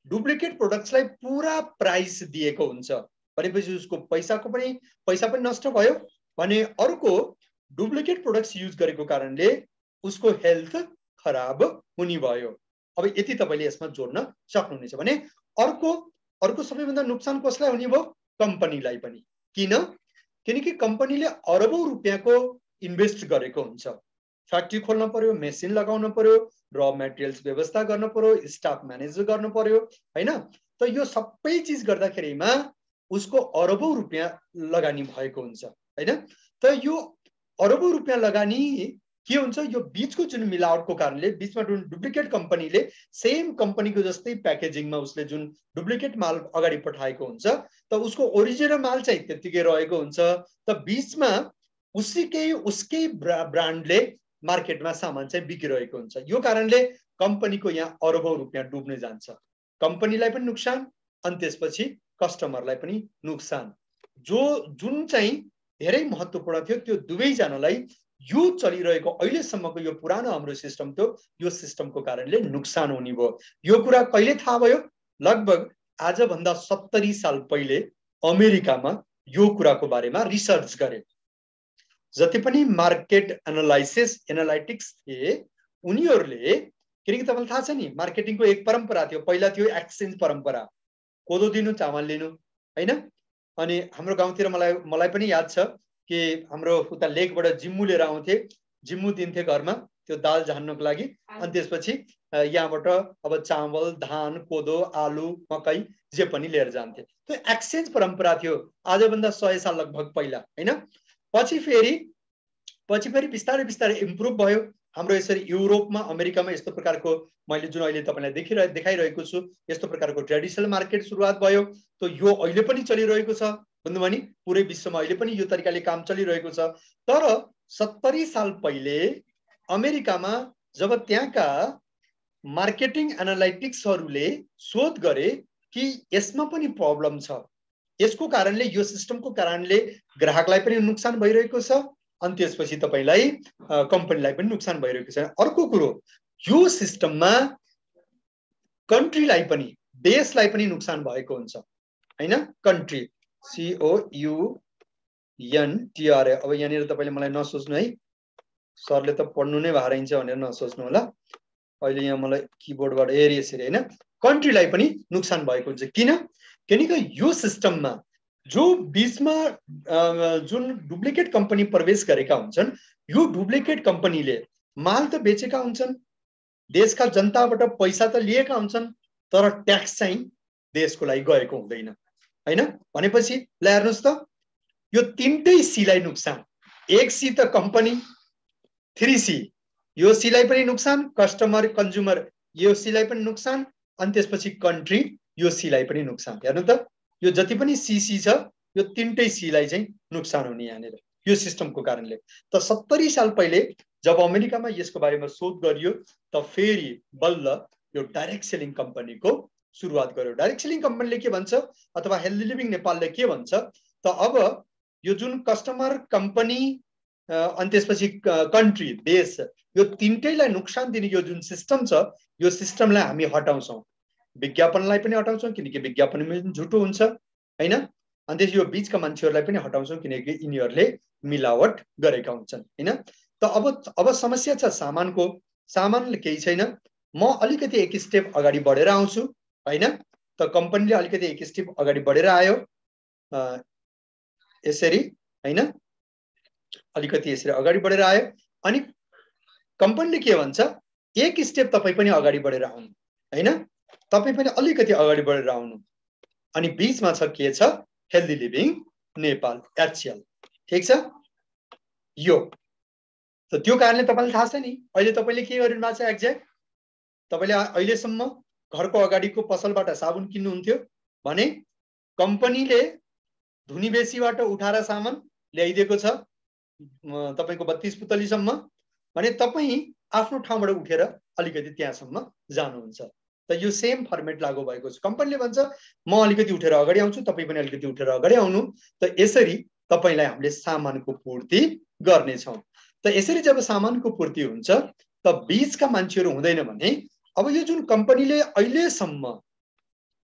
डुप्लिकेट प्रोडक्ट्सलाई पूरा प्राइस दिएको हुन्छ भनेपछि उसको पैसा पनि नष्ट भयो भने अर्को डुप्लिकेट प्रोडक्ट्स युज गरेको कारणले उसको हेल्थ खराब हुने भयो। अब यति तपाईले यसमा जोड्न सक्नुहुनेछ भने अर्को सबैभन्दा नुकसान कसलाई हुने भयो, कम्पनीलाई पनि। किनकि कम्पनीले अरबौं रुपैयाँको इन्भेस्ट गरेको हुन्छ, फ्याक्ट्री खोल्न पर्यो, मेसिन लगाउन पर्यो, र मटेरियल्स व्यवस्था गर्न पर्यो, स्टाफ म्यानेज गर्न पर्यो हैन। त यो सबै चीज गर्दाखेरिमा उसको अरबौं रुपैयाँ लगानी भएको हुन्छ हैन। त यो अरबौं रुपैयाँ लगानी के हुन्छ, यो बीचको जुन मिलावटको कारणले बीचमा जुन डुप्लिकेट कम्पनीले सेम कम्पनीको जस्तै प्याकेजिङमा उसले जुन डुप्लिकेट माल अगाडि पठाएको हुन्छ त उसको ओरिजिनल माल चाहिँ त्यतिकै रहेको हुन्छ। त बीचमा उसकै ब्रान्डले मार्केटमा सामान चाहिँ बिकिरहेको हुन्छ। यो कारणले कम्पनीको यहाँ अरबौं रुपैयाँ डुब्ने जान्छ, कम्पनीलाई पनि नुकसान अनि त्यसपछि कस्टमरलाई पनि नुकसान। जुन चाहिँ धेरै महत्त्वपूर्ण थियो त्यो दुवैजनालाई यो चलिरहेको अहिलेसम्मको यो पुरानो हाम्रो सिस्टम थियो, यो सिस्टमको कारणले नुकसान हुने भयो। यो कुरा कहिले थाहा भयो, लगभग आजभन्दा 70 साल पहिले अमेरिकामा यो कुराको बारेमा रिसर्च गरे। जति पनि मार्केट एनालाइटिक्स थिए उनीहरूले, किनकि तपाईलाई थाहा छ नि मार्केटिङको एक परम्परा थियो, पहिला थियो एक्सचेन्ज परम्परा, कोदो दिनु चामल लिनु हैन। अनि हाम्रो गाउँतिर मलाई पनि याद छ कि हाम्रो उता लेकबाट जिम्मु लिएर आउँथे, जिम्मु दिन्थे घरमा त्यो दाल झान्नको लागि, अनि त्यसपछि यहाँबाट अब चामल, धान, कोदो, आलु, मकै जे पनि लिएर जान्थे। त्यो एक्सचेन्ज परम्परा थियो आजभन्दा 100 साल लगभग पहिला हैन। पछि फेरि बिस्तारै इम्प्रुभ भयो। हाम्रो यसरी युरोपमा, अमेरिकामा यस्तो प्रकारको मैले जुन अहिले तपाईलाई देखाइरहेको छु यस्तो प्रकारको ट्रेडिसनल मार्केट सुरुवात भयो। त यो अहिले पनि चलिरहेको छ भन्नुभयो नि, पुरै विश्वमा अहिले पनि यो तरिकाले काम चलिरहेको छ। तर 70 साल पहिले अमेरिकामा जब त्यहाँका मार्केटिङ एनालाइटिक्सहरूले शोध गरे कि यसमा पनि प्रब्लम छ, यसको कारणले यो सिस्टमको कारणले ग्राहकलाई पनि नुकसान भइरहेको छ अनि त्यसपछि तपाईलाई कम्पनीलाई पनि नुकसान भइरहेको छ। अर्को कुरो, यो सिस्टममा कन्ट्रीलाई पनि, देशलाई पनि नुकसान भएको हुन्छ हैन। Country COUNTRA। अब यहाँनिर तपाईले मलाई नसोच्नु है, सरले त पढ्नु नै भाइन्छ भनेर नसोच्नु होला। अहिले यहाँ मलाई किबोर्डबाट यसरी हैन, कन्ट्रीलाई पनि नुकसान भएको हुन्छ। किनकि यो सिस्टममा जो बीचमा जुन डुप्लिकेट कम्पनी प्रवेश गरेका हुन्छन्, यो डुप्लिकेट कम्पनीले माल त बेचेका हुन्छन्, देशका जनताबाट पैसा त लिएका हुन्छन्, तर ट्याक्स चाहिँ देशको लागि गएको हुँदैन हैन। भनेपछि ल हेर्नुस् त, यो तीनटै सीलाई नुकसान। एक सी त कम्पनी, 3C यो सीलाई पनि नुकसान, कस्टमर कन्ज्युमर यो सीलाई पनि नुकसान, अनि त्यसपछि कन्ट्री यो सीलाई पनि नुकसान। हेर्नु त, यो जति पनि सीसी छ यो तीनटै सीलाई चाहिँ नुकसान हुने यहाँनिर यो सिस्टमको कारणले। त 70 साल पहिले जब अमेरिकामा यसको बारेमा शोध गरियो त फेरि बल्ल यो डाइरेक्ट सेलिङ कम्पनीको सुरुवात गर्यो। डाइरेक्ट सेलिङ कम्पनीले के भन्छ अथवा हेल्दी लिभिङ नेपालले के भन्छ त, अब यो जुन कस्टमर, कम्पनी अनि त्यसपछि कन्ट्री, देश, यो तीनटैलाई नुकसान दिने यो जुन सिस्टम छ यो सिस्टमलाई हामी हटाउँछौँ। विज्ञापनलाई पनि हटाउँछौँ किनकि विज्ञापन पनि झुटो हुन्छ हैन। अनि त्यस यो बीचका मान्छेहरूलाई पनि हटाउँछौँ किनकि यिनीहरूले मिलावट गरेका हुन्छन् हैन। त अब समस्या छ सामानको, सामानले केही छैन, म अलिकति एक स्टेप अगाडि बढेर आउँछु हैन। त कम्पनीले अलिकति एक स्टेप अगाडि बढेर आयो यसरी हैन, अलिकति यसरी अगाडि बढेर आयो। अनि कम्पनीले के भन्छ, एक स्टेप तपाईँ पनि अगाडि बढेर आउनु हैन, तपाईँ पनि अलिकति अगाडि बढेर आउनु। अनि बीचमा छ के छ, हेल्दी लिभिङ नेपाल HCL, ठीक छ। यो त त्यो कारणले तपाईलाई थाहा छ नि, अहिले तपाईले के गरिरहनु भएको छ एक्ज्याक्ट, तपाईले अहिलेसम्म घरको अगाडिको पसलबाट साबुन किन्नुहुन्थ्यो भने कम्पनीले धुनी बेसीबाट उठाएर सामान ल्याइदिएको छ तपाईको 32 पुतलीसम्म भने तपाईँ आफ्नो ठाउँबाट उठेर अलिकति त्यहाँसम्म जानुहुन्छ। त यो सेम फर्मेट लागू भएको छ। कम्पनीले भन्छ म अलिकति उठेर अगाडि आउँछु, तपाईँ पनि अलिकति उठेर अगाडि आउनु, त यसरी तपाईलाई हामीले सामानको पूर्ति गर्नेछौँ। त यसरी जब सामानको पूर्ति हुन्छ त बीचका मान्छेहरू हुँदैन भने अब यो जुन कम्पनीले अहिलेसम्म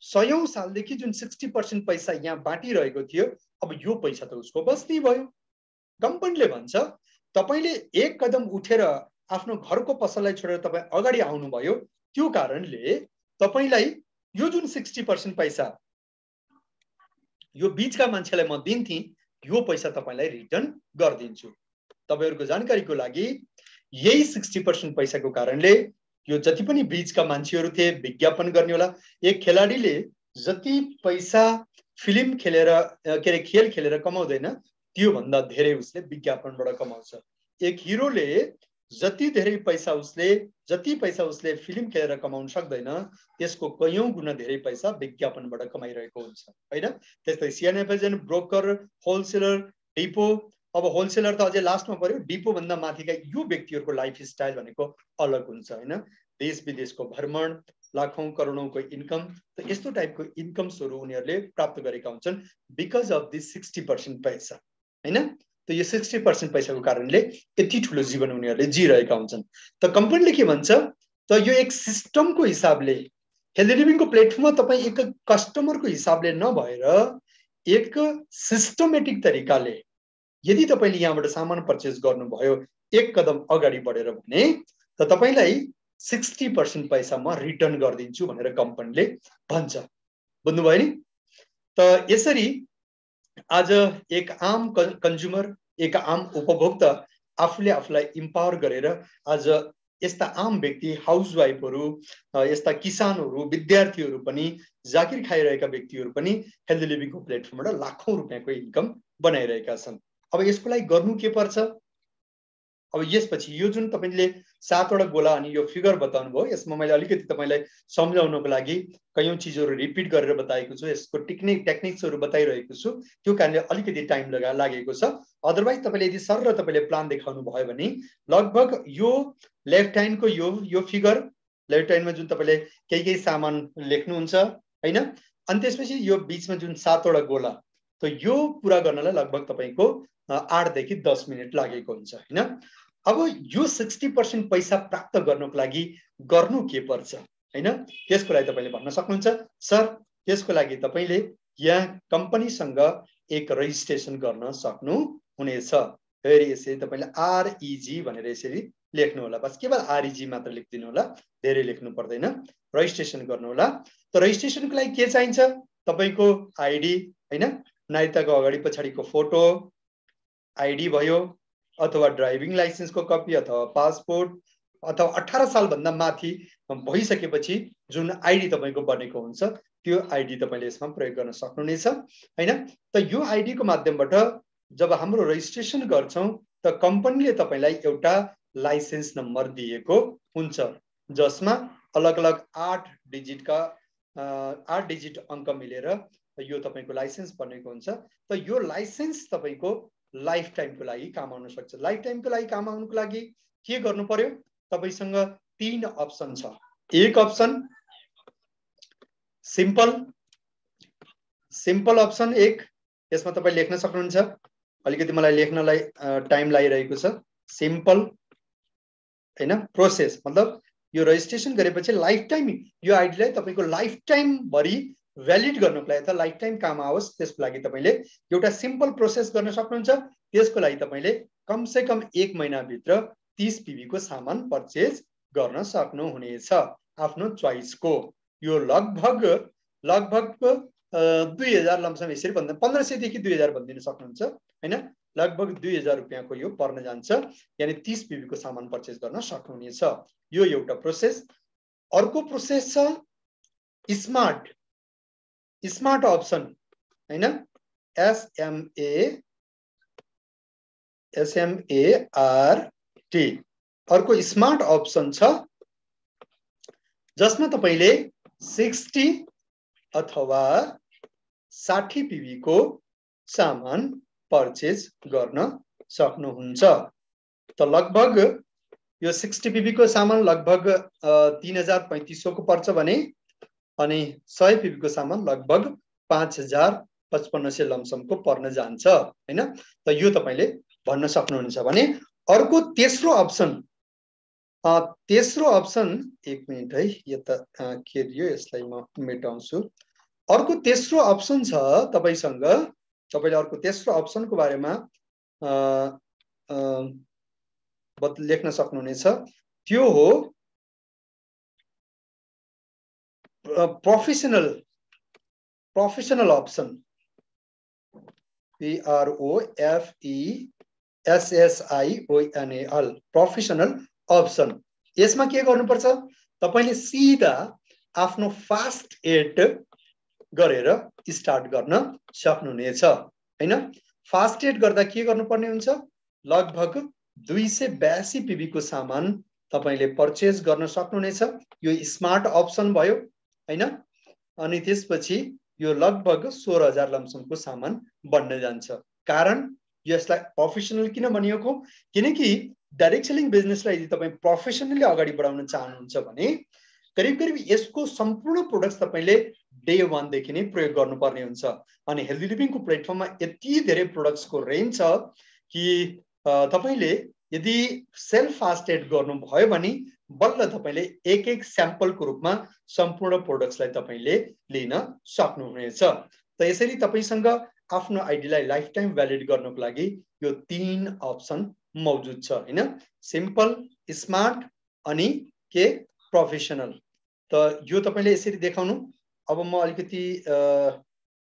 100औं सालदेखि जुन 60% पैसा यहाँ बाँटिरहेको थियो, अब यो पैसा त उसको बस्ती भयो। कम्पनीले भन्छ तपाईले एक कदम उठेर आफ्नो घरको पसललाई छोडेर तपाईँ अगाडि आउनुभयो, त्यो कारणले तपाईलाई यो जुन 60% पैसा यो बीचका मान्छेलाई म दिन्थे, यो पैसा तपाईलाई रिटर्न गरिदिन्छु। तपाईहरुको जानकारीको लागि यही 60% पैसाको कारणले यो जति पनि बीचका मान्छेहरू थिए विज्ञापन गर्ने होला, एक खेलाडीले जति पैसा फिल्म खेलेर के रे खेल खेलेर कमाउँदैन त्यो भन्दा धेरै उसले विज्ञापनबाट कमाउँछ। एक हिरोले जति पैसा उसले फिल्म खेलेर कमाउन सक्दैन, त्यसको कयौं गुणा धेरै पैसा विज्ञापनबाट कमाइरहेको हुन्छ हैन। त्यस्तै सिएनएफएजन, ब्रोकर, होलसेलर, डिपो, अब होलसेलर त अझै लास्टमा पर्यो, डिपो भन्दा माथिका यो व्यक्तिहरुको लाइफस्टाइल भनेको अलग हुन्छ हैन। देश विदेशको भ्रमण, लाखौं करोडौंको इन्कम, त यस्तो टाइपको इन्कम्सहरु उनीहरुले प्राप्त गरेका हुन्छन् बिकज अफ दिस 60% पैसा हैन। त यो 60% पैसाको कारणले यति ठुलो जीवन उनीहरुले जिरहेका हुन्छन्। त कम्पनीले के भन्छ, त यो एक सिस्टमको हिसाबले हेल्दी लिभिङको प्लेटफर्ममा तपाई एक कस्टमरको हिसाबले नभएर एक सिस्टमेटिक तरिकाले यदि तपाईले यहाँबाट सामान पर्चेस गर्नुभयो एक कदम अगाडि बढेर भने त तपाईलाई 60% पैसा म रिटर्न गर्दिन्छु भनेर कम्पनीले भन्छ। बुझ्नुभयो नि? त यसरी आज एक आम कन्ज्युमर, एक आम उपभोक्ता आफूले आफूलाई इम्पावर गरेर आज यस्ता आम व्यक्ति, हाउसवाइफहरू, यस्ता किसानहरू, विद्यार्थीहरू पनि, जागिर खाइरहेका व्यक्तिहरू पनि हेल्दी लिभिङको प्लेटफर्मबाट लाखौं रुपैयाँको इन्कम बनाइरहेका छन्। अब यसको लागि गर्नु के पर्छ? अब यसपछि यो जुन तपाईले 7 वटा गोला अनि यो फिगर बताउनु भयो, यसमा मैले अलिकति तपाईलाई सम्झाउनको लागि कयौं चीजहरु रिपिट गरेर बताएको छु, यसको टेक्निक्सहरु बताइरहेको छु, त्यो कारणले अलिकति टाइम लागेको छ। अदरवाइज तपाईले यदि सरर तपाईले प्लान देखाउनु भयो भने लगभग यो लेफ्ट ह्यान्डको यो फिगर, लेफ्ट ह्यान्डमा जुन तपाईले केही सामान लेख्नुहुन्छ हैन, अनि त्यसपछि यो बीचमा जुन 7 वटा गोला, त यो पूरा गर्नलाई लगभग तपाईको 8 देखि 10 मिनेट लागेको हुन्छ हैन। अब यो 60% पैसा प्राप्त गर्नको लागि गर्नु के पर्छ हैन, त्यसको लागि तपाईले भन्न सक्नुहुन्छ सर त्यसको लागि तपाईले यहाँ कम्पनीसँग एक रजिस्ट्रेसन गर्न सक्नु हुनेछ। फेरि यसरी तपाईले REG भनेर यसरी लेख्नु होला, बस केवल REG मात्र लेख्दिनु होला, धेरै लेख्नु पर्दैन। रजिस्ट्रेसन गर्नु होला। त रजिस्ट्रेसनको लागि के चाहिन्छ? तपाईको आईडी हैन, नागरिकताको अगाडि पछाडीको फोटो, आईडी भयो, अथवा ड्राइभिङ लाइसेन्सको कपी अथवा पासपोर्ट, अथवा 18 साल भन्दा माथि भइसकेपछि जुन आईडी तपाईको बनेको हुन्छ त्यो आईडी तपाईले यसमा प्रयोग गर्न सक्नुहुनेछ हैन। त यो आईडी को माध्यमबाट जब हाम्रो रजिस्ट्रेसन गर्छौं त कम्पनीले तपाईलाई एउटा लाइसेन्स नम्बर दिएको हुन्छ, जसमा अलग अलग 8 डिजिट अंक मिलेर यो तपाईको लाइसेन्स बनेको हुन्छ। त यो लाइसेन्स तपाईको लाइफ टाइमको लागि काम आउन सक्छ। लाइफ टाइमको लागि काम आउनको लागि के गर्नु पर्यो? तपाईसँग 3 अप्सन छ। एक अप्सन सिम्पल अप्सन एक, यसमा तपाई लेख्न सक्नुहुन्छ, अलिकति मलाई लेख्नलाई टाइम लागिरहेको छ। सिम्पल हैन, प्रोसेस मतलब यो रजिस्ट्रेसन गरेपछि लाइफ टाइम यो आईडीलाई तपाईको लाइफ टाइम भरि भ्यालिड गर्नको लागि अथवा लाइफ टाइम काम आओस् त्यसको लागि तपाईले एउटा सिम्पल प्रोसेस गर्न सक्नुहुन्छ। त्यसको लागि तपाईले कम से कम 1 महिना भित्र 30 पीबी को सामान पर्चेज गर्न सक्नुहुनेछ आफ्नो चोइसको। यो लगभग 2000 लमसम यसरी भन्दा 1500 देखि 2000 भन्दिन सक्नुहुन्छ हैन। लगभग 2000 रुपैयाँको यो पर्न जान्छ, यानी 30 PB को सामान पर्चेस गर्न सक्नुहुनेछ। यो एउटा प्रोसेस। अर्को प्रोसेस छ स्मार्ट अप्सन हैन, SMART। अर्को स्मार्ट अप्सन छ जसमा तपाईले 60 अथवा 60 PB को सामान पर्चेस गर्न सक्नुहुन्छ। त लगभग यो 60 PB को सामान लगभग 3500 को पर्छ भने, अनि 100 PB को सामान लगभग 5500 लमसम को पर्न जान्छ हैन। त यो तपाईले भन्न सक्नुहुन्छ भने अर्को तेस्रो अप्सन एक मिनेट है, यता के दियो यसलाई म मेटाउँछु। अर्को तेस्रो अप्सन छ तपाईसँग, तपाईले अर्को तेस्रो अप्सनको बारेमा लेख्न सक्नुहुनेछ। त्यो हो professional option, PROFESSIONAL, professional option. यसमा के गर्नुपर्छ, तपाईले सिधा आफ्नो फास्ट एड गरेर स्टार्ट गर्न सक्नुहुनेछ हैन। फास्ट एड गर्दा के गर्नुपर्ने हुन्छ, लगभग 282 PB को सामान तपाईले पर्चेस गर्न सक्नुहुनेछ। यो स्मार्ट अप्सन भयो हैन। अनि त्यसपछि यो लगभग 16000 लमसमको सामान बन्न जान्छ। कारण यसलाई प्रोफेसनल किन भनिएको, किनकि डाइरेक्ट सेलिङ बिजनेसलाई यदि तपाई प्रोफेसनली अगाडि बढाउन चाहनुहुन्छ भने करिब यसको सम्पूर्ण प्रोडक्ट्स तपाईले डे 1 देखि नै प्रयोग गर्नुपर्ने हुन्छ। अनि हेल्दी लिभिङको प्लेटफर्ममा यति धेरै प्रोडक्ट्सको रेन्ज छ कि तपाईले यदि सेल्फ फास्ट एड गर्नु भयो भने बल्ल तपाईले एक स्याम्पलको रूपमा सम्पूर्ण प्रोडक्ट्सलाई तपाईले लिन सक्नुहुनेछ। त यसरी तपाईसँग आफ्नो आइडीलाई लाइफ टाइम भ्यालिड गर्नको लागि यो 3 अप्सन मौजुद छ हैन। सिम्पल, स्मार्ट अनि के प्रोफेसनल। त यो तपाईले यसरी देखाउनु। अब म अलिकति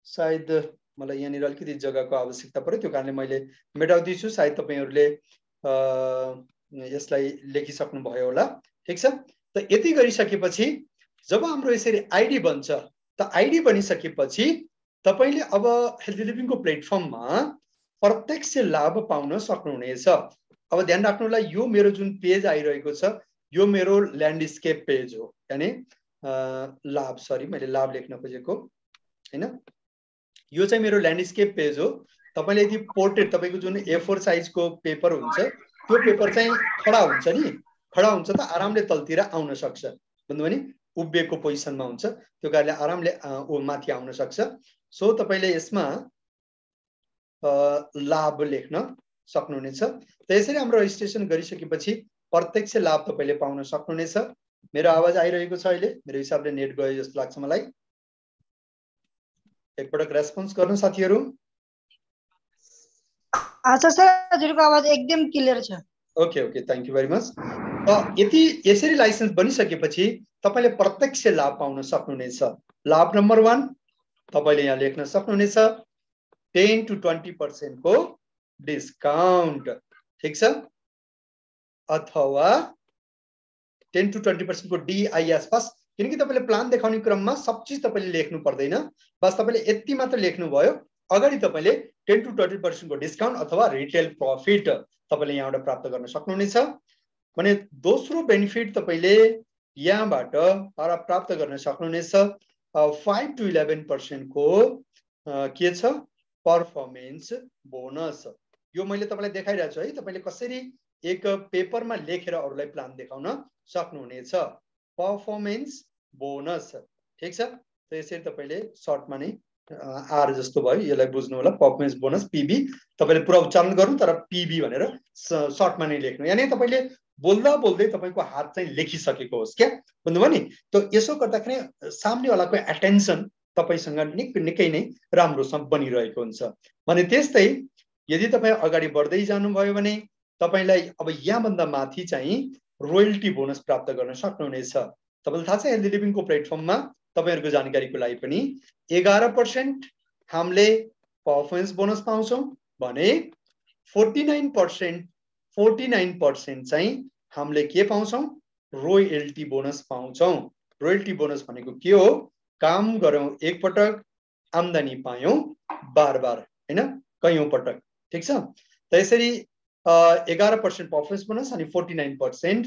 सायद मलाई यहाँनिर अलिकति जग्गाको आवश्यकता पर्यो, त्यो कारणले मैले मेटाउँदैछु। सायद तपाईहरुले यसलाई लेखिसक्नु भयो होला, ठीक छ। त यति गरिसकेपछि जब हाम्रो यसरी आइडी बन्छ, त आइडी बनिसकेपछि तपाईले अब हेल्दी लिभिङको प्लेटफर्ममा प्रत्यक्ष लाभ पाउन सक्नुहुनेछ। अब ध्यान राख्नुलाई, यो मेरो जुन पेज आइरहेको छ यो मेरो ल्यान्डस्केप पेज हो, यानी लाभ, सरी मैले लाभ लेख्न खोजेको हैन। यो चाहिँ मेरो ल्यान्डस्केप पेज हो। तपाईले यदि पोर्ट्रेट, तपाईको जुन A4 साइजको पेपर हुन्छ त्यो पेपर चाहिँ खडा हुन्छ नि, खडा हुन्छ त आरामले तलतिर आउन सक्छ, भन्नु भने उभिएको पोजिसनमा हुन्छ, त्यो कारणले आरामले माथि आउन सक्छ। सो तपाईले यसमा लाभ लेख्न सक्नुहुनेछ। त यसरी हाम्रो रजिस्ट्रेसन गरिसकेपछि प्रत्यक्ष लाभ तपाईले पाउन सक्नुहुनेछ। मेरो आवाज आइरहेको छ अहिले? मेरो हिसाबले नेट गयो जस्तो लाग्छ मलाई। एकपटक रेस्पोन्स गर्नु साथीहरु। अच्छा सर, हजुरको आवाज एकदम क्लियर छ। Okay, thank you very much. यति यसरी लाइसेन्स बनिसकेपछि तपाईले प्रत्यक्ष लाभ पाउन सक्नुहुनेछ। लाभ नम्बर 1 तपाईले यहाँ लेख्न सक्नुहुनेछ 10 to 20% को डिस्काउन्ट, ठीक छ, अथवा 10 to 20% को DIS बस। किनकि तपाईले प्लान देखाउने क्रममा सब चीज तपाईले लेख्नु पर्दैन, बस तपाईले यति मात्र लेख्नु भयो। अगाडि तपाईले 10 to 20% को डिस्काउन्ट अथवा रिटेल प्रॉफिट तपाईले यहाँबाट प्राप्त गर्न सक्नुहुनेछ भने दोस्रो बेनिफिट तपाईले यहाँबाट प्राप्त गर्न सक्नुहुनेछ 5 to 11% को के छ, परफर्मेन्स बोनस। यो मैले तपाईलाई देखाइरहेको छु है, तपाईले कसरी एक पेपरमा लेखेर अरूलाई प्लान देखाउन सक्नुहुनेछ। परफर्मेन्स बोनस, ठीक छ। त यसरी तपाईले सर्टमा नै आर जस्तो भयो, यसलाई बुझ्नु होला। परफर्मेन्स बोनस PB तपाईले पुरा उच्चारण गर्नु, तर PB भनेर सर्टमा नै लेख्नु, यानी तपाईले बोल्दा बोल्दै तपाईको हात चाहिँ लेखिसकेको होस् क्या, भन्नुभयो नि। त यसो गर्दाखेरि सामनेवालाको एटेन्सन तपाईसँग निकै नै राम्रोसँग बनिरहेको हुन्छ। भने त्यस्तै यदि तपाई अगाडि बढ्दै जानुभयो भने तपाईलाई अब यहाँभन्दा माथि चाहिँ रोयल्टी बोनस प्राप्त गर्न सक्नुहुनेछ। तपाईलाई थाहा छ हेल्दी लिभिङको प्लेटफर्ममा तपाईहरुको जानकारीको लागि पनि 11% हामीले परफर्मेन्स बोनस पाउँछौं भने 49% चाहिँ हामीले के पाउँछौं रोयल्टी बोनस पाउँछौं रोयल्टी बोनस भनेको के हो काम गर्यौं एक पटक आम्दानी पायौं बार बार हैन कयौं पटक ठीक छ त्यसरी 11% परफर्मेन्स बोनस अनि 49%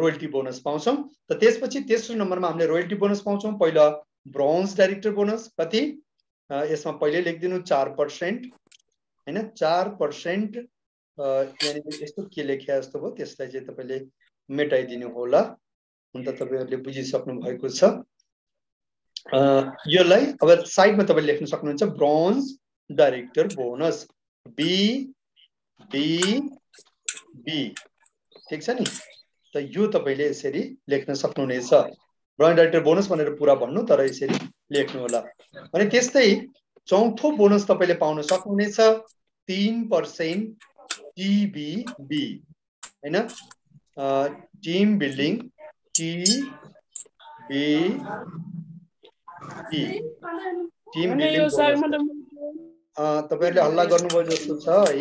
रोयल्टी बोनस पाउँछौं त त्यसपछि तेस्रो नम्बरमा हामीले रोयल्टी बोनस पाउँछौं पहिला ब्रोन्ज डाइरेक्टर बोनस कति यसमा पहिले लेखिदिनु 4% हैन 4% यानी यस्तो के लेख्या जस्तो भयो त्यसलाई चाहिँ तपाईले मेटाइदिनु होला हुन त तपाईहरुले बुझिसक्नु भएको छ योलाई अब साइडमा तपाईले लेख्न सक्नुहुन्छ bronze director bonus B B B ठीक छ नि त यो तपाईले यसरी लेख्न सक्नुहुनेछ ब्रोन्ज डाइरेक्टर बोनस भनेर पुरा भन्नु तर यसरी लेख्नु होला अनि त्यस्तै चौथो बोनस तपाईले पाउन सक्नुहुनेछ 3% टीबीबी हैन टीम बिल्डिङ टीबीबी टीम बिल्डिङ तपाईहरुले हल्ला गर्नुभयो जस्तो छ है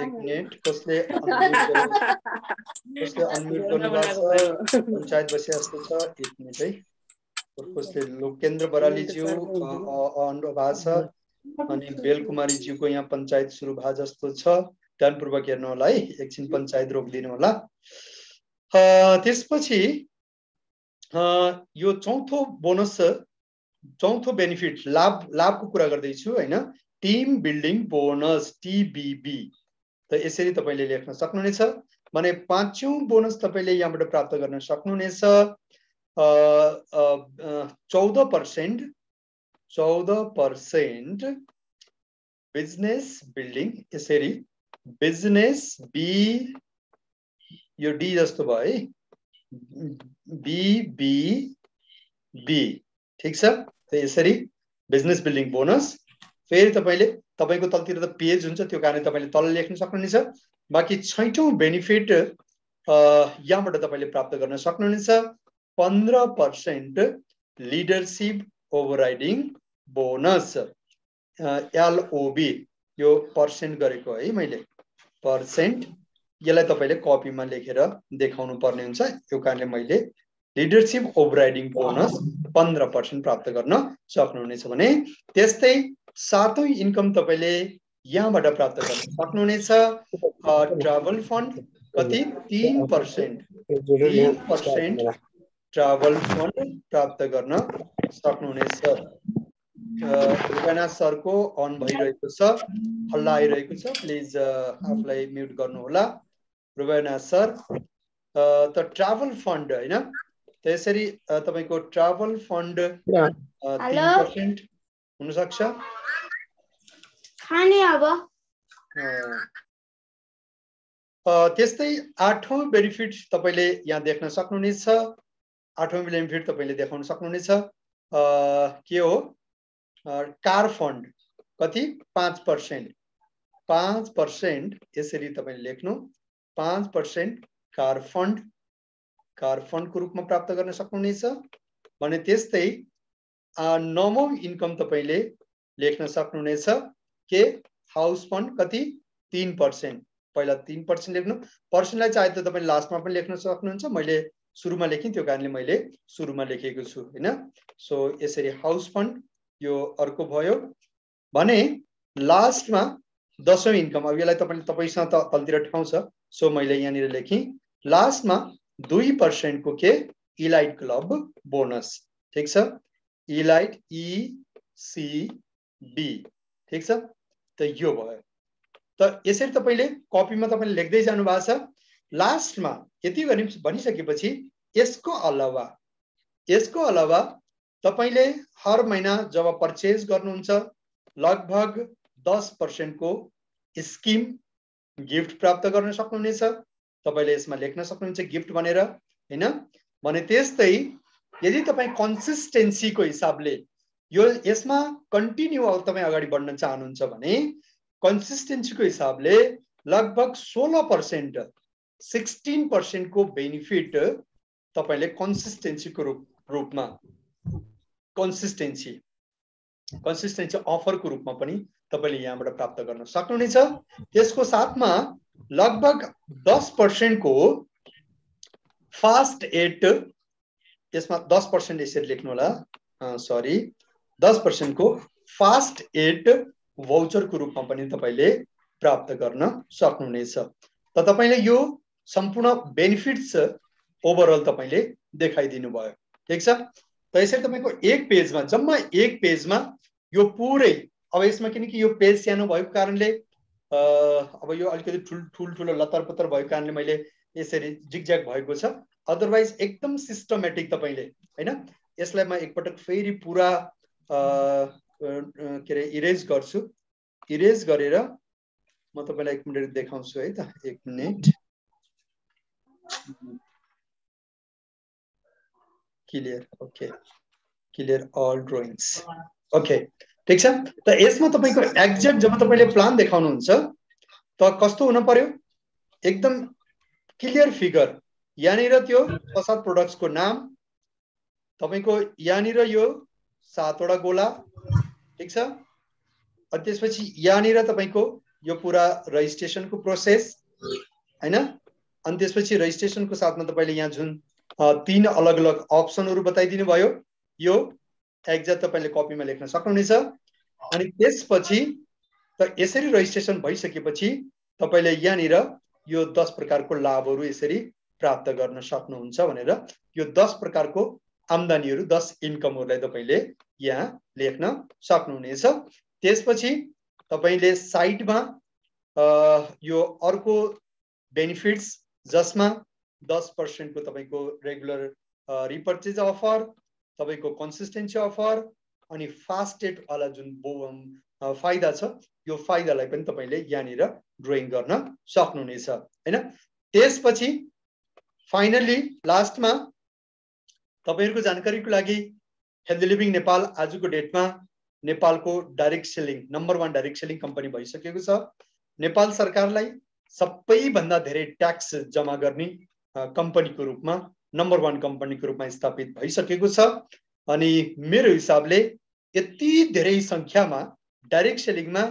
एक मिनेट कसले अनम्युट गर्नुभएको छ पञ्चायत बसे जस्तो छ एक मिनेट है कसले लोकेन्द्र बराली ज्यू अनुभाष अनि बेलकुमारी ज्यूको यहाँ पञ्चायत सुरु भा जस्तो छ ध्यानपूर्वक हेर्नु होला है एकछिन पञ्चायत रोकिदिनु होला त्यसपछि यो चौथो बोनस चौथो बेनिफिट लाभको कुरा गर्दै छु हैन टिम बिल्डिङ बोनस टीबीबी त यसरी तपाईले लेख्न सक्नुहुनेछ भने पाँचौं बोनस तपाईले यहाँबाट प्राप्त गर्न सक्नुहुनेछ 14% बिजनेस बिल्डिङ यसरी बिजनेस बी यो डी जस्तो भयो है बी बी बी ठीक छ त यसरी बिजनेस बिल्डिङ बोनस फेरि तपाईले तपाईको तलतिर त पेज हुन्छ त्यो कारणले तपाईले तल लेख्न सक्नुहुनेछ बाकी छैटौं बेनिफिट यहाँबाट तपाईले प्राप्त गर्न सक्नुहुनेछ 15% लिडरशिप ओभरराइडिङ बोनस एलओबी यो पर्सेन्ट गरेको है मैले पर्सेन्ट यसलाई तपाईले कपीमा लेखेर देखाउनु पर्ने हुन्छ यो कारणले मैले लिडरशिप ओभरराइडिङ बोनस 15% प्राप्त गर्न सक्नुहुनेछ भने त्यस्तै सातौं इन्कम तपाईले यहाँबाट प्राप्त गर्न सक्नुहुनेछ ट्राभल फन्ड कति 3% ट्राभल फन्ड प्राप्त गर्न सक्नुहुनेछ रुबाना सरको अन भइरहेको छ हल्ला आइरहेको छ प्लिज आफुलाई म्युट गर्नु होला रुबाना सर त ट्राभल फन्ड हैन त्यसरी तपाईको ट्राभल फन्ड 3% हुन सक्छ खाने अब त्यस्तै आठौं बेनिफिट तपाईले यहाँ देख्न सक्नुहुनेछ आठौं बेनिफिट तपाईले देखाउन सक्नुहुनेछ के हो कार फन्ड कति 5% यसरी तपाईले लेख्नु 5% कार फन्डको रूपमा प्राप्त गर्न सक्नुहुनेछ भने त्यस्तै नवौं इन्कम तपाईले लेख्न सक्नुहुनेछ के हाउस फन्ड कति 3% पहिला 3% लेख्नु पर्सेन्टलाई चाहे त तपाईले लास्टमा पनि लेख्न सक्नुहुन्छ मैले सुरुमा लेखेँ त्यो कारणले मैले सुरुमा लेखेको छु हैन सो यसरी हाउस फन्ड यो अर्को भयो भने लास्टमा दशौं इन्कम अब यसलाई तपाईसँग तलतिर ठाउँ छ सो मैले यहाँनिर लेखेँ लास्टमा 2% को के इलाइट क्लब बोनस ठीक छ इलाइट ECB ठीक छ त यो भयो त यसरी तपाईले कपीमा तपाईले लेख्दै जानु भएको छ लास्टमा यति भनिसकेपछि यसको अलावा तपाईले हर महिना जब पर्चेज गर्नुहुन्छ लगभग 10% को स्किम गिफ्ट प्राप्त गर्न सक्नुहुनेछ तपाईले यसमा लेख्न सक्नुहुन्छ गिफ्ट भनेर हैन भने त्यस्तै यदि तपाई कन्सिस्टेन्सी को हिसाबले यो यसमा कन्टिन्यू तपाई अगाडि बढ्न चाहनुहुन्छ भने कन्सिस्टेन्सी को हिसाबले लगभग 16% को बेनिफिट तपाईले कन्सिस्टेन्सी को रूपमा कन्सिस्टेन्सी अफर को रूपमा पनि तपाईले यहाँबाट प्राप्त गर्न सक्नुहुनेछ। त्यसको साथमा लगभग 10% को फास्ट एड, यसमा 10% यसरी लेख्नु होला, सरी 10% को फास्ट एड भाउचर को रूपमा पनि तपाईले प्राप्त गर्न सक्नुहुनेछ। त तपाईले यो सम्पूर्ण बेनिफिट्स ओभरअल तपाईले देखाइदिनु भयो। ठीक छ। त यसरी तपाईको एक पेजमा, जम्मा एक पेजमा यो पुरै, अब यसमा किनकि यो पेज सानो भएको कारणले अब यो अलिकति ठुलो लतरपतर भएको कारणले मैले यसरी जिगज्याग भएको छ। अदरवाइज एकदम सिस्टमेटिक तपाईले हैन। यसलाई म एकपटक फेरि पुरा के रे इरेज गर्छु। इरेज गरेर म तपाईलाई एक मिनेट देखाउँछु है त। एक minute. Clear, okay, clear all drawings, okay, ठीक छ। त यसमा तपाईको एक्ज्याक्ट जब तपाईले प्लान देखाउनुहुन्छ त कस्तो हुन पर्यो, एकदम क्लियर फिगर। यहाँनिर त्यो 7 प्रोडक्ट्स को नाम, तपाईको यहाँनिर यो 7 वटा गोला, ठीक छ। अनि त्यसपछि यहाँनिर तपाईको यो पुरा रजिस्ट्रेसन को प्रोसेस हैन। अनि त्यसपछि रजिस्ट्रेसन को साथमा तपाईले यहाँ जुन 3 अलग अलग अप्सनहरु बताइदिनु भयो, यो एक्ज्याक्ट तपाईले कपीमा लेख्न सक्नुहुनेछ। अनि त्यसपछि त यसरी रजिस्ट्रेसन भइसकेपछि तपाईले यहाँनिर यो 10 प्रकारको लाभहरु यसरी प्राप्त गर्न सक्नुहुन्छ भनेर यो 10 प्रकारको आम्दानीहरु, 10 इन्कमहरुलाई तपाईले यहाँ लेख्न सक्नुहुनेछ। त्यसपछि तपाईले साइडमा यो अर्को बेनिफिट्स जसमा 10% को तपाईको रेगुलर रिपर्चेज अफर, तपाईको कन्सिस्टेन्सी अफर अनि फास्टेड वाला जुन फाइदा छ, यो फाइदालाई पनि तपाईले यहाँनिर ड्रइङ गर्न सक्नुहुनेछ हैन। त्यसपछि फाइनली लास्टमा तपाईहरुको जानकारीको लागि हेल्दी लिभिङ नेपाल आजको डेटमा नेपालको direct selling number 1 direct selling company भइसकेको छ। नेपाल सरकारलाई सबैभन्दा धेरै ट्याक्स जम्मा गर्ने कम्पनीको रूपमा नम्बर 1 कम्पनीको रूपमा स्थापित भइसकेको छ। अनि मेरो हिसाबले यति धेरै संख्यामा डाइरेक्ट सेलिङमा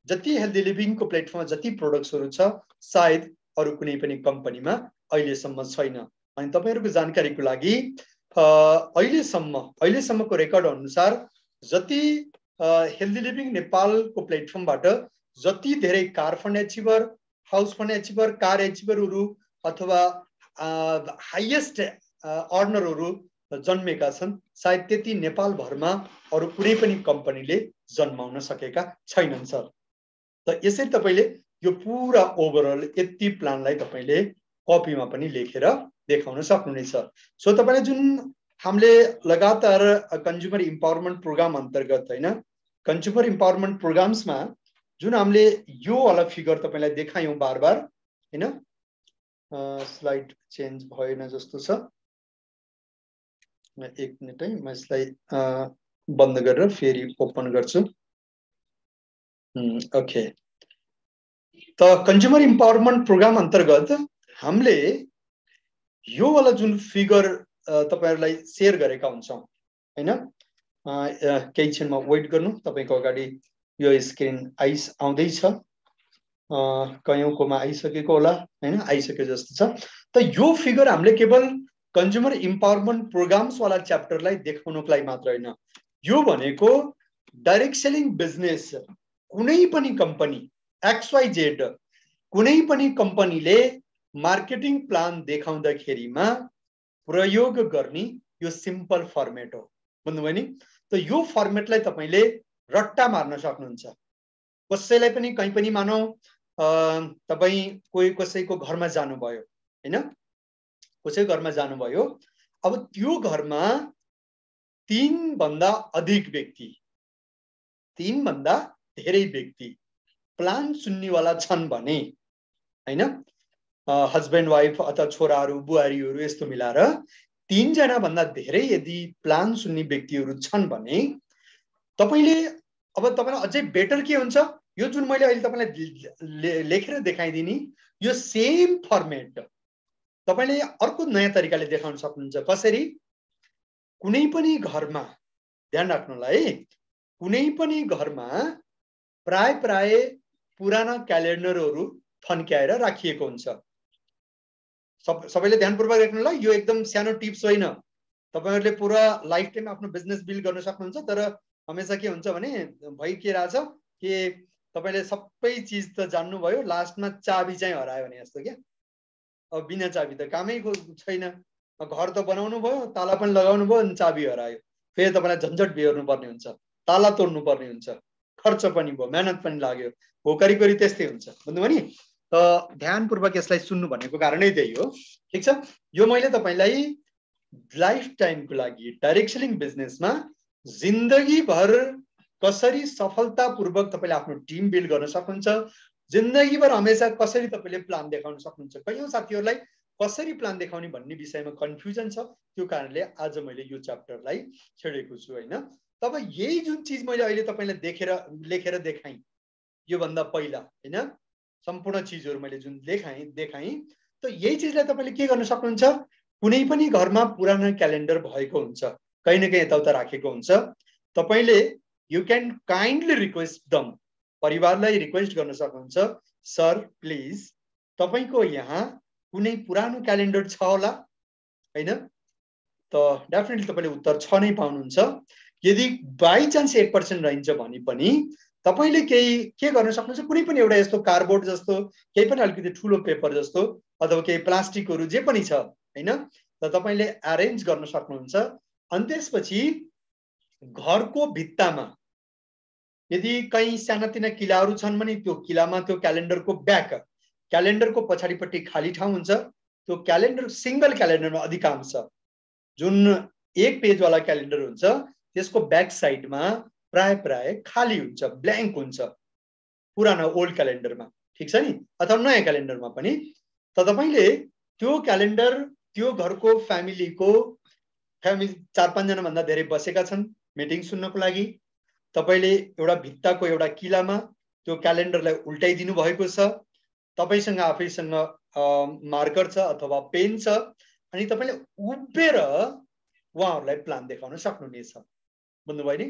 जति हेल्दी लिभिङको प्लेटफर्ममा जति प्रोडक्ट्सहरु छ, सायद अरु कुनै पनि कम्पनीमा अहिलेसम्म छैन। अनि तपाईहरुको जानकारीको लागि अहिलेसम्मको रेकर्ड अनुसार जति हेल्दी लिभिङ नेपालको प्लेटफर्मबाट जति धेरै car fund achiever, house fund achiever, car एचिभरहरु अथवा हाईएस्ट अर्नरहरु जन्मेका छन्, सायद त्यति नेपाल भरमा अरु कुनै पनि कम्पनीले जन्माउन सकेका छैनन् सर। त यसरी तपाईले यो पूरा ओभरअल यति प्लानलाई तपाईले कपीमा पनि लेखेर देखाउन सक्नुहुनेछ। सो तपाईले जुन हामीले लगातार कन्ज्युमर इम्पावरमेन्ट प्रोग्राम अन्तर्गत हैन, कन्ज्युमर इम्पावरमेन्ट प्रोग्राम्समा जुन हामीले यो वाला फिगर तपाईलाई देखायौं बार बार हैन। स्लाइड चेन्ज भएन जस्तो छ, म एक मिनेट है, म यसलाई बन्द गरेर फेरि ओपन गर्छु। ओके। त कन्ज्युमर इम्पावरमेन्ट प्रोग्राम अन्तर्गत हामीले यो वाला जुन फिगर तपाईहरुलाई शेयर गरेका हुन्छौं हैन। केही क्षणमा वेट गर्नु, तपाईको अगाडि यो स्क्रिन आउँदै छ, कयौंकोमा आइसकेको होला हैन, आइसके जस्तो छ। त यो फिगर हामीले केवल कन्ज्युमर इम्पावरमेन्ट प्रोग्राम्स वाला च्याप्टरलाई देखाउनको लागि मात्र हैन, यो भनेको डाइरेक्ट सेलिङ बिजनेस कुनै पनि कम्पनी XYZ कुनै पनि कम्पनीले मार्केटिङ प्लान देखाउँदाखेरिमा प्रयोग गर्ने यो सिम्पल फर्मेट हो, बुझ्नुभयो नि। त यो फर्मेटलाई तपाईले रट्टा मार्न सक्नुहुन्छ। कसैलाई पनि कहीं पनि मानौ तपाई कोही कसैको घरमा जानुभयो हैन, कसैको घरमा जानुभयो, अब त्यो घरमा 3 भन्दा अधिक व्यक्ति, 3 भन्दा धेरै व्यक्ति प्लान सुन्नेवाला छन् भने हैन, हस्बेन्ड वाइफ अथवा छोराहरू बुहारीहरू यस्तो मिलाएर 3 जना भन्दा धेरै यदि प्लान सुन्ने व्यक्तिहरू छन् भने तपाईले अब तपाईलाई अझै बेटर के हुन्छ, यो जुन मैले अहिले तपाईलाई लेखेर देखाइदिनी यो सेम फर्मेट तपाईले अर्को नयाँ तरिकाले देखाउन सक्नुहुन्छ। कसरी? कुनै पनि घरमा, ध्यान राख्नुलाई, कुनै पनि घरमा प्राय पुराना क्यालेन्डरहरू थन्क्याएर राखिएको हुन्छ। सबैले ध्यानपूर्वक राख्नुलाई, यो एकदम सानो टिप्स होइन। तपाईहरुले पुरा लाइफ टाइम आफ्नो बिजनेस बिल्ड गर्न सक्नुहुन्छ, तर हमेशा के हुन्छ भने भइ के राछ कि तपाईले सबै चीज त जान्नु भयो, लास्टमा चाबी चाहिँ हरायो भने जस्तो के। अब बिना चाबी त कामै छैन। घर त बनाउनु भयो, ताला पनि लगाउनु भयो, अनि चाबी हरायो, फेरि तपाईलाई झन्झट बिहोर्नु पर्ने हुन्छ, ताला तोड्नु पर्ने हुन्छ, खर्च पनि भयो, मेहनत पनि लाग्यो, हो करिकरी त्यस्तै हुन्छ। बुझ्नुभयो नि? त ध्यानपूर्वक यसलाई सुन्नु भनेको कारणै त्यही हो। ठीक छ, यो मैले तपाईलाई लाइफ टाइमको लागि डाइरेक्ट सेलिङ बिजनेसमा जिन्दगीभर कसरी सफलतापूर्वक तपाईले आफ्नो टिम बिल्ड गर्न सक्नुहुन्छ, जिन्दगीभर हमेशा कसरी तपाईले प्लान देखाउन सक्नुहुन्छ। कयौं साथीहरुलाई कसरी प्लान देखाउने भन्ने विषयमा कन्फ्युजन छ, त्यो कारणले आज मैले यो च्याप्टरलाई छेडेको छु हैन। तब यही जुन चीज मैले अहिले तपाईलाई लेखेर देखाएँ यो भन्दा पहिला हैन, सम्पूर्ण चीजहरु मैले जुन देखाएँ त यही चीजलाई तपाईले के गर्न सक्नुहुन्छ, कुनै पनि घरमा पुरानो क्यालेन्डर भएको हुन्छ, कहीं न कहीं यताउता राखेको हुन्छ, तपाईले यु क्यान काइन्डली रिक्वेस्ट दम, परिवारलाई रिक्वेस्ट गर्न सक्नुहुन्छ, सर प्लिज तपाईको यहाँ कुनै पुरानो क्यालेन्डर छ होला हैन? त डेफिनेटली तपाईले उत्तर छ नै पाउनुहुन्छ। यदि बाइ चान्स 1% रहन्छ भने पनि तपाईले के गर्न सक्नुहुन्छ, कुनै पनि एउटा यस्तो कार्डबोर्ड जस्तो केही पनि अलिकति ठुलो पेपर जस्तो अथवा केही प्लास्टिकहरु जे पनि छ हैन, त तपाईले अरेन्ज गर्न सक्नुहुन्छ। अनि त्यसपछि घरको भित्तामा यदि कहीं सानातिना किलाहरु छन् भने त्यो किलामा त्यो क्यालेन्डरको ब्याक, क्यालेन्डरको पछाडिपट्टि खाली ठाउँ हुन्छ, त्यो क्यालेन्डर सिंगल क्यालेन्डरमा अधिकांश जुन एक पेज वाला क्यालेन्डर हुन्छ त्यसको ब्याक साइडमा प्राय खाली हुन्छ, ब्ल्याङ्क हुन्छ पुरानो ओल्ड क्यालेन्डरमा। ठीक छ नि? अथवा नयाँ क्यालेन्डरमा पनि त तपाईले त्यो क्यालेन्डर त्यो घरको फ्यामिली 4-5 जना भन्दा धेरै बसेका छन् मिटिङ सुन्नको लागि, तपाईले एउटा भित्ताको एउटा किलामा त्यो क्यालेन्डरलाई उल्टाइदिनु भएको छ, तपाईसँग आफैसँग मार्कर छ अथवा पेन छ, अनि तपाईले उभिएर उहाँहरुलाई प्लान देखाउन सक्नुहुनेछ। बुझ्नुभयो नि?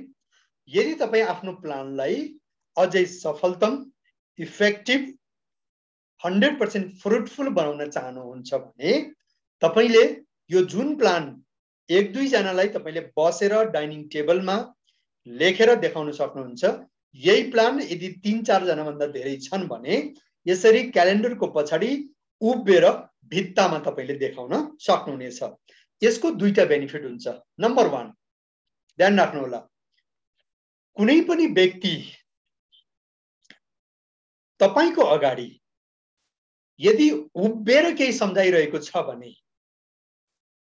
यदि तपाई आफ्नो प्लानलाई अझै सफलतम, इफेक्टिभ, 100% फ्रुटफुल बनाउन चाहनुहुन्छ भने तपाईले यो जुन प्लान 1-2 जनालाई तपाईले बसेर डाइनिङ टेबलमा लेखेर देखाउन सक्नुहुन्छ। यही प्लान यदि 3-4 जना भन्दा धेरै छन् भने यसरी क्यालेन्डरको पछाडी उभिएर भित्तामा तपाईले देखाउन सक्नुहुनेछ। यसको दुईटा बेनिफिट हुन्छ। नम्बर 1, ध्यान राख्नु होला, कुनै पनि व्यक्ति तपाईको अगाडि यदि उभिएर केही सम्झाइरहेको छ भने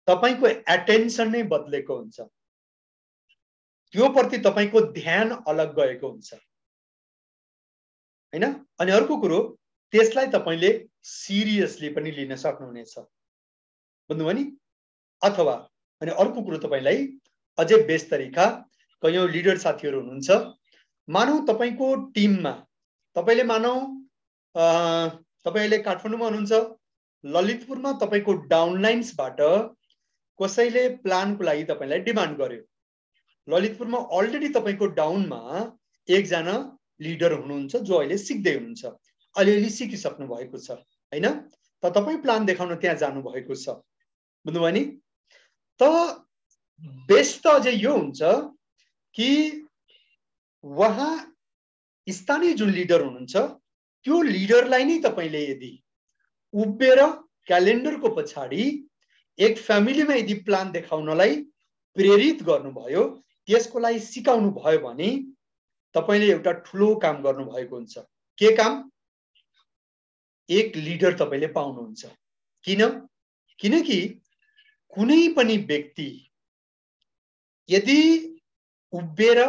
तपाईको एटेन्सन नै बदलेको हुन्छ, त्यो प्रति तपाईको ध्यान अलग गएको हुन्छ हैन। अनि अर्को कुरो, त्यसलाई तपाईले सिरियसली पनि लिन सक्नुहुनेछ। बुझ्नुभयो नि? अथवा अनि अर्को कुरो तपाईलाई अझै बेस्ट तरिका, कयौं लिडर साथीहरु हुनुहुन्छ, मानौ तपाईको टिममा तपाईले तपाईले काठमाडौँमा हुनुहुन्छ, ललितपुरमा तपाईको डाउनलाइन्सबाट कसैले प्लानको लागि तपाईलाई डिमान्ड गर्यो, ललितपुरमा अलरेडी तपाईको डाउनमा एकजना लिडर हुनुहुन्छ जो अहिले सिक्दै हुनुहुन्छ, अलिअलि सिकिसक्नु भएको छ हैन, त तपाई प्लान देखाउन त्यहाँ जानु भएको छ। बुझ्नुभयो नि? त बेस्ट त अझै यो हुन्छ कि वहाँ स्थानीय जुन लिडर हुनुहुन्छ त्यो लिडरलाई नै तपाईले यदि उभिएर क्यालेन्डरको पछाडी एक फ्यामिलीमा यदि प्लान देखाउनलाई प्रेरित गर्नुभयो, त्यसको लागि सिकाउनु भयो भने तपाईले एउटा ठुलो काम गर्नु भएको हुन्छ। के काम? एक लिडर तपाईले पाउनुहुन्छ। किनकि कुनै पनि व्यक्ति यदि उभिएर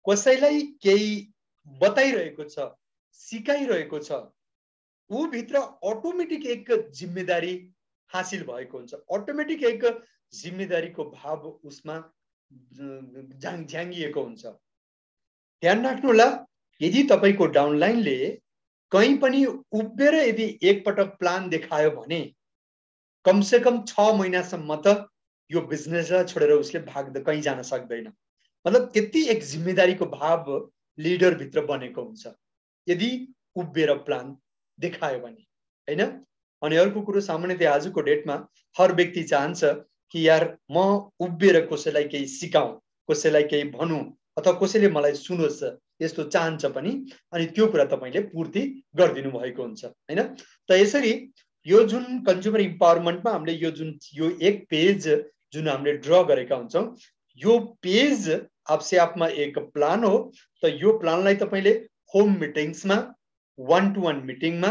कसैलाई केही बताइरहेको छ, सिकाइरहेको छ, ऊ भित्र अटोमेटिक एक जिम्मेदारी हासिल भएको हुन्छ, अटोमेटिक एक जिम्मेदारीको भाव उसमा झ्याङ्गिएको हुन्छ। ध्यान राख्नु होला, यदि तपाईको डाउनलाइनले कहीं पनि उभिएर यदि एकपटक प्लान देखायो भने कमसे कम 6 महिनासम्म त यो बिजनेसलाई छोडेर उसले कहीं जान सक्दैन। मतलब त्यति एक जिम्मेदारीको भाव लिडरभित्र बनेको हुन्छ यदि उभिएर प्लान देखायो भने, हैन? अनि अर्को कुरो सामान्यतया आजको डेटमा हर व्यक्ति चाहन्छ कि यार म उभिएर कसैलाई केही सिकाउँ, कसैलाई केही भनौँ अथवा कसैले मलाई सुनोस्, यस्तो चाहन्छ पनि। अनि त्यो कुरा तपाईले पूर्ति गरिदिनु भएको हुन्छ, हैन? त यसरी यो जुन कन्ज्युमर इम्पावरमेन्टमा हामीले यो एक पेज जुन हामीले ड्र गरेका हुन्छौँ, यो पेज आपसे आपमा एक प्लान हो। त यो प्लानलाई तपाईले होम मिटिङ्समा, 1-to-1 मिटिङमा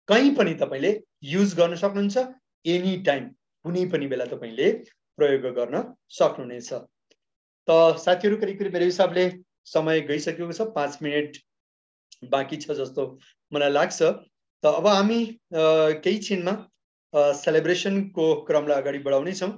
कहीँ पनि तपाईले युज गर्न सक्नुहुन्छ। एनी टाइम, कुनै पनि बेला तपाईले प्रयोग गर्न सक्नुहुनेछ। त साथीहरु, करिब करिब मेरो हिसाबले समय गइसकेको छ, 5 मिनेट बाँकी छ जस्तो मलाई लाग्छ। त अब हामी केही क्षणमा सेलिब्रेसनको क्रमलाई अगाडि बढाउने छौं।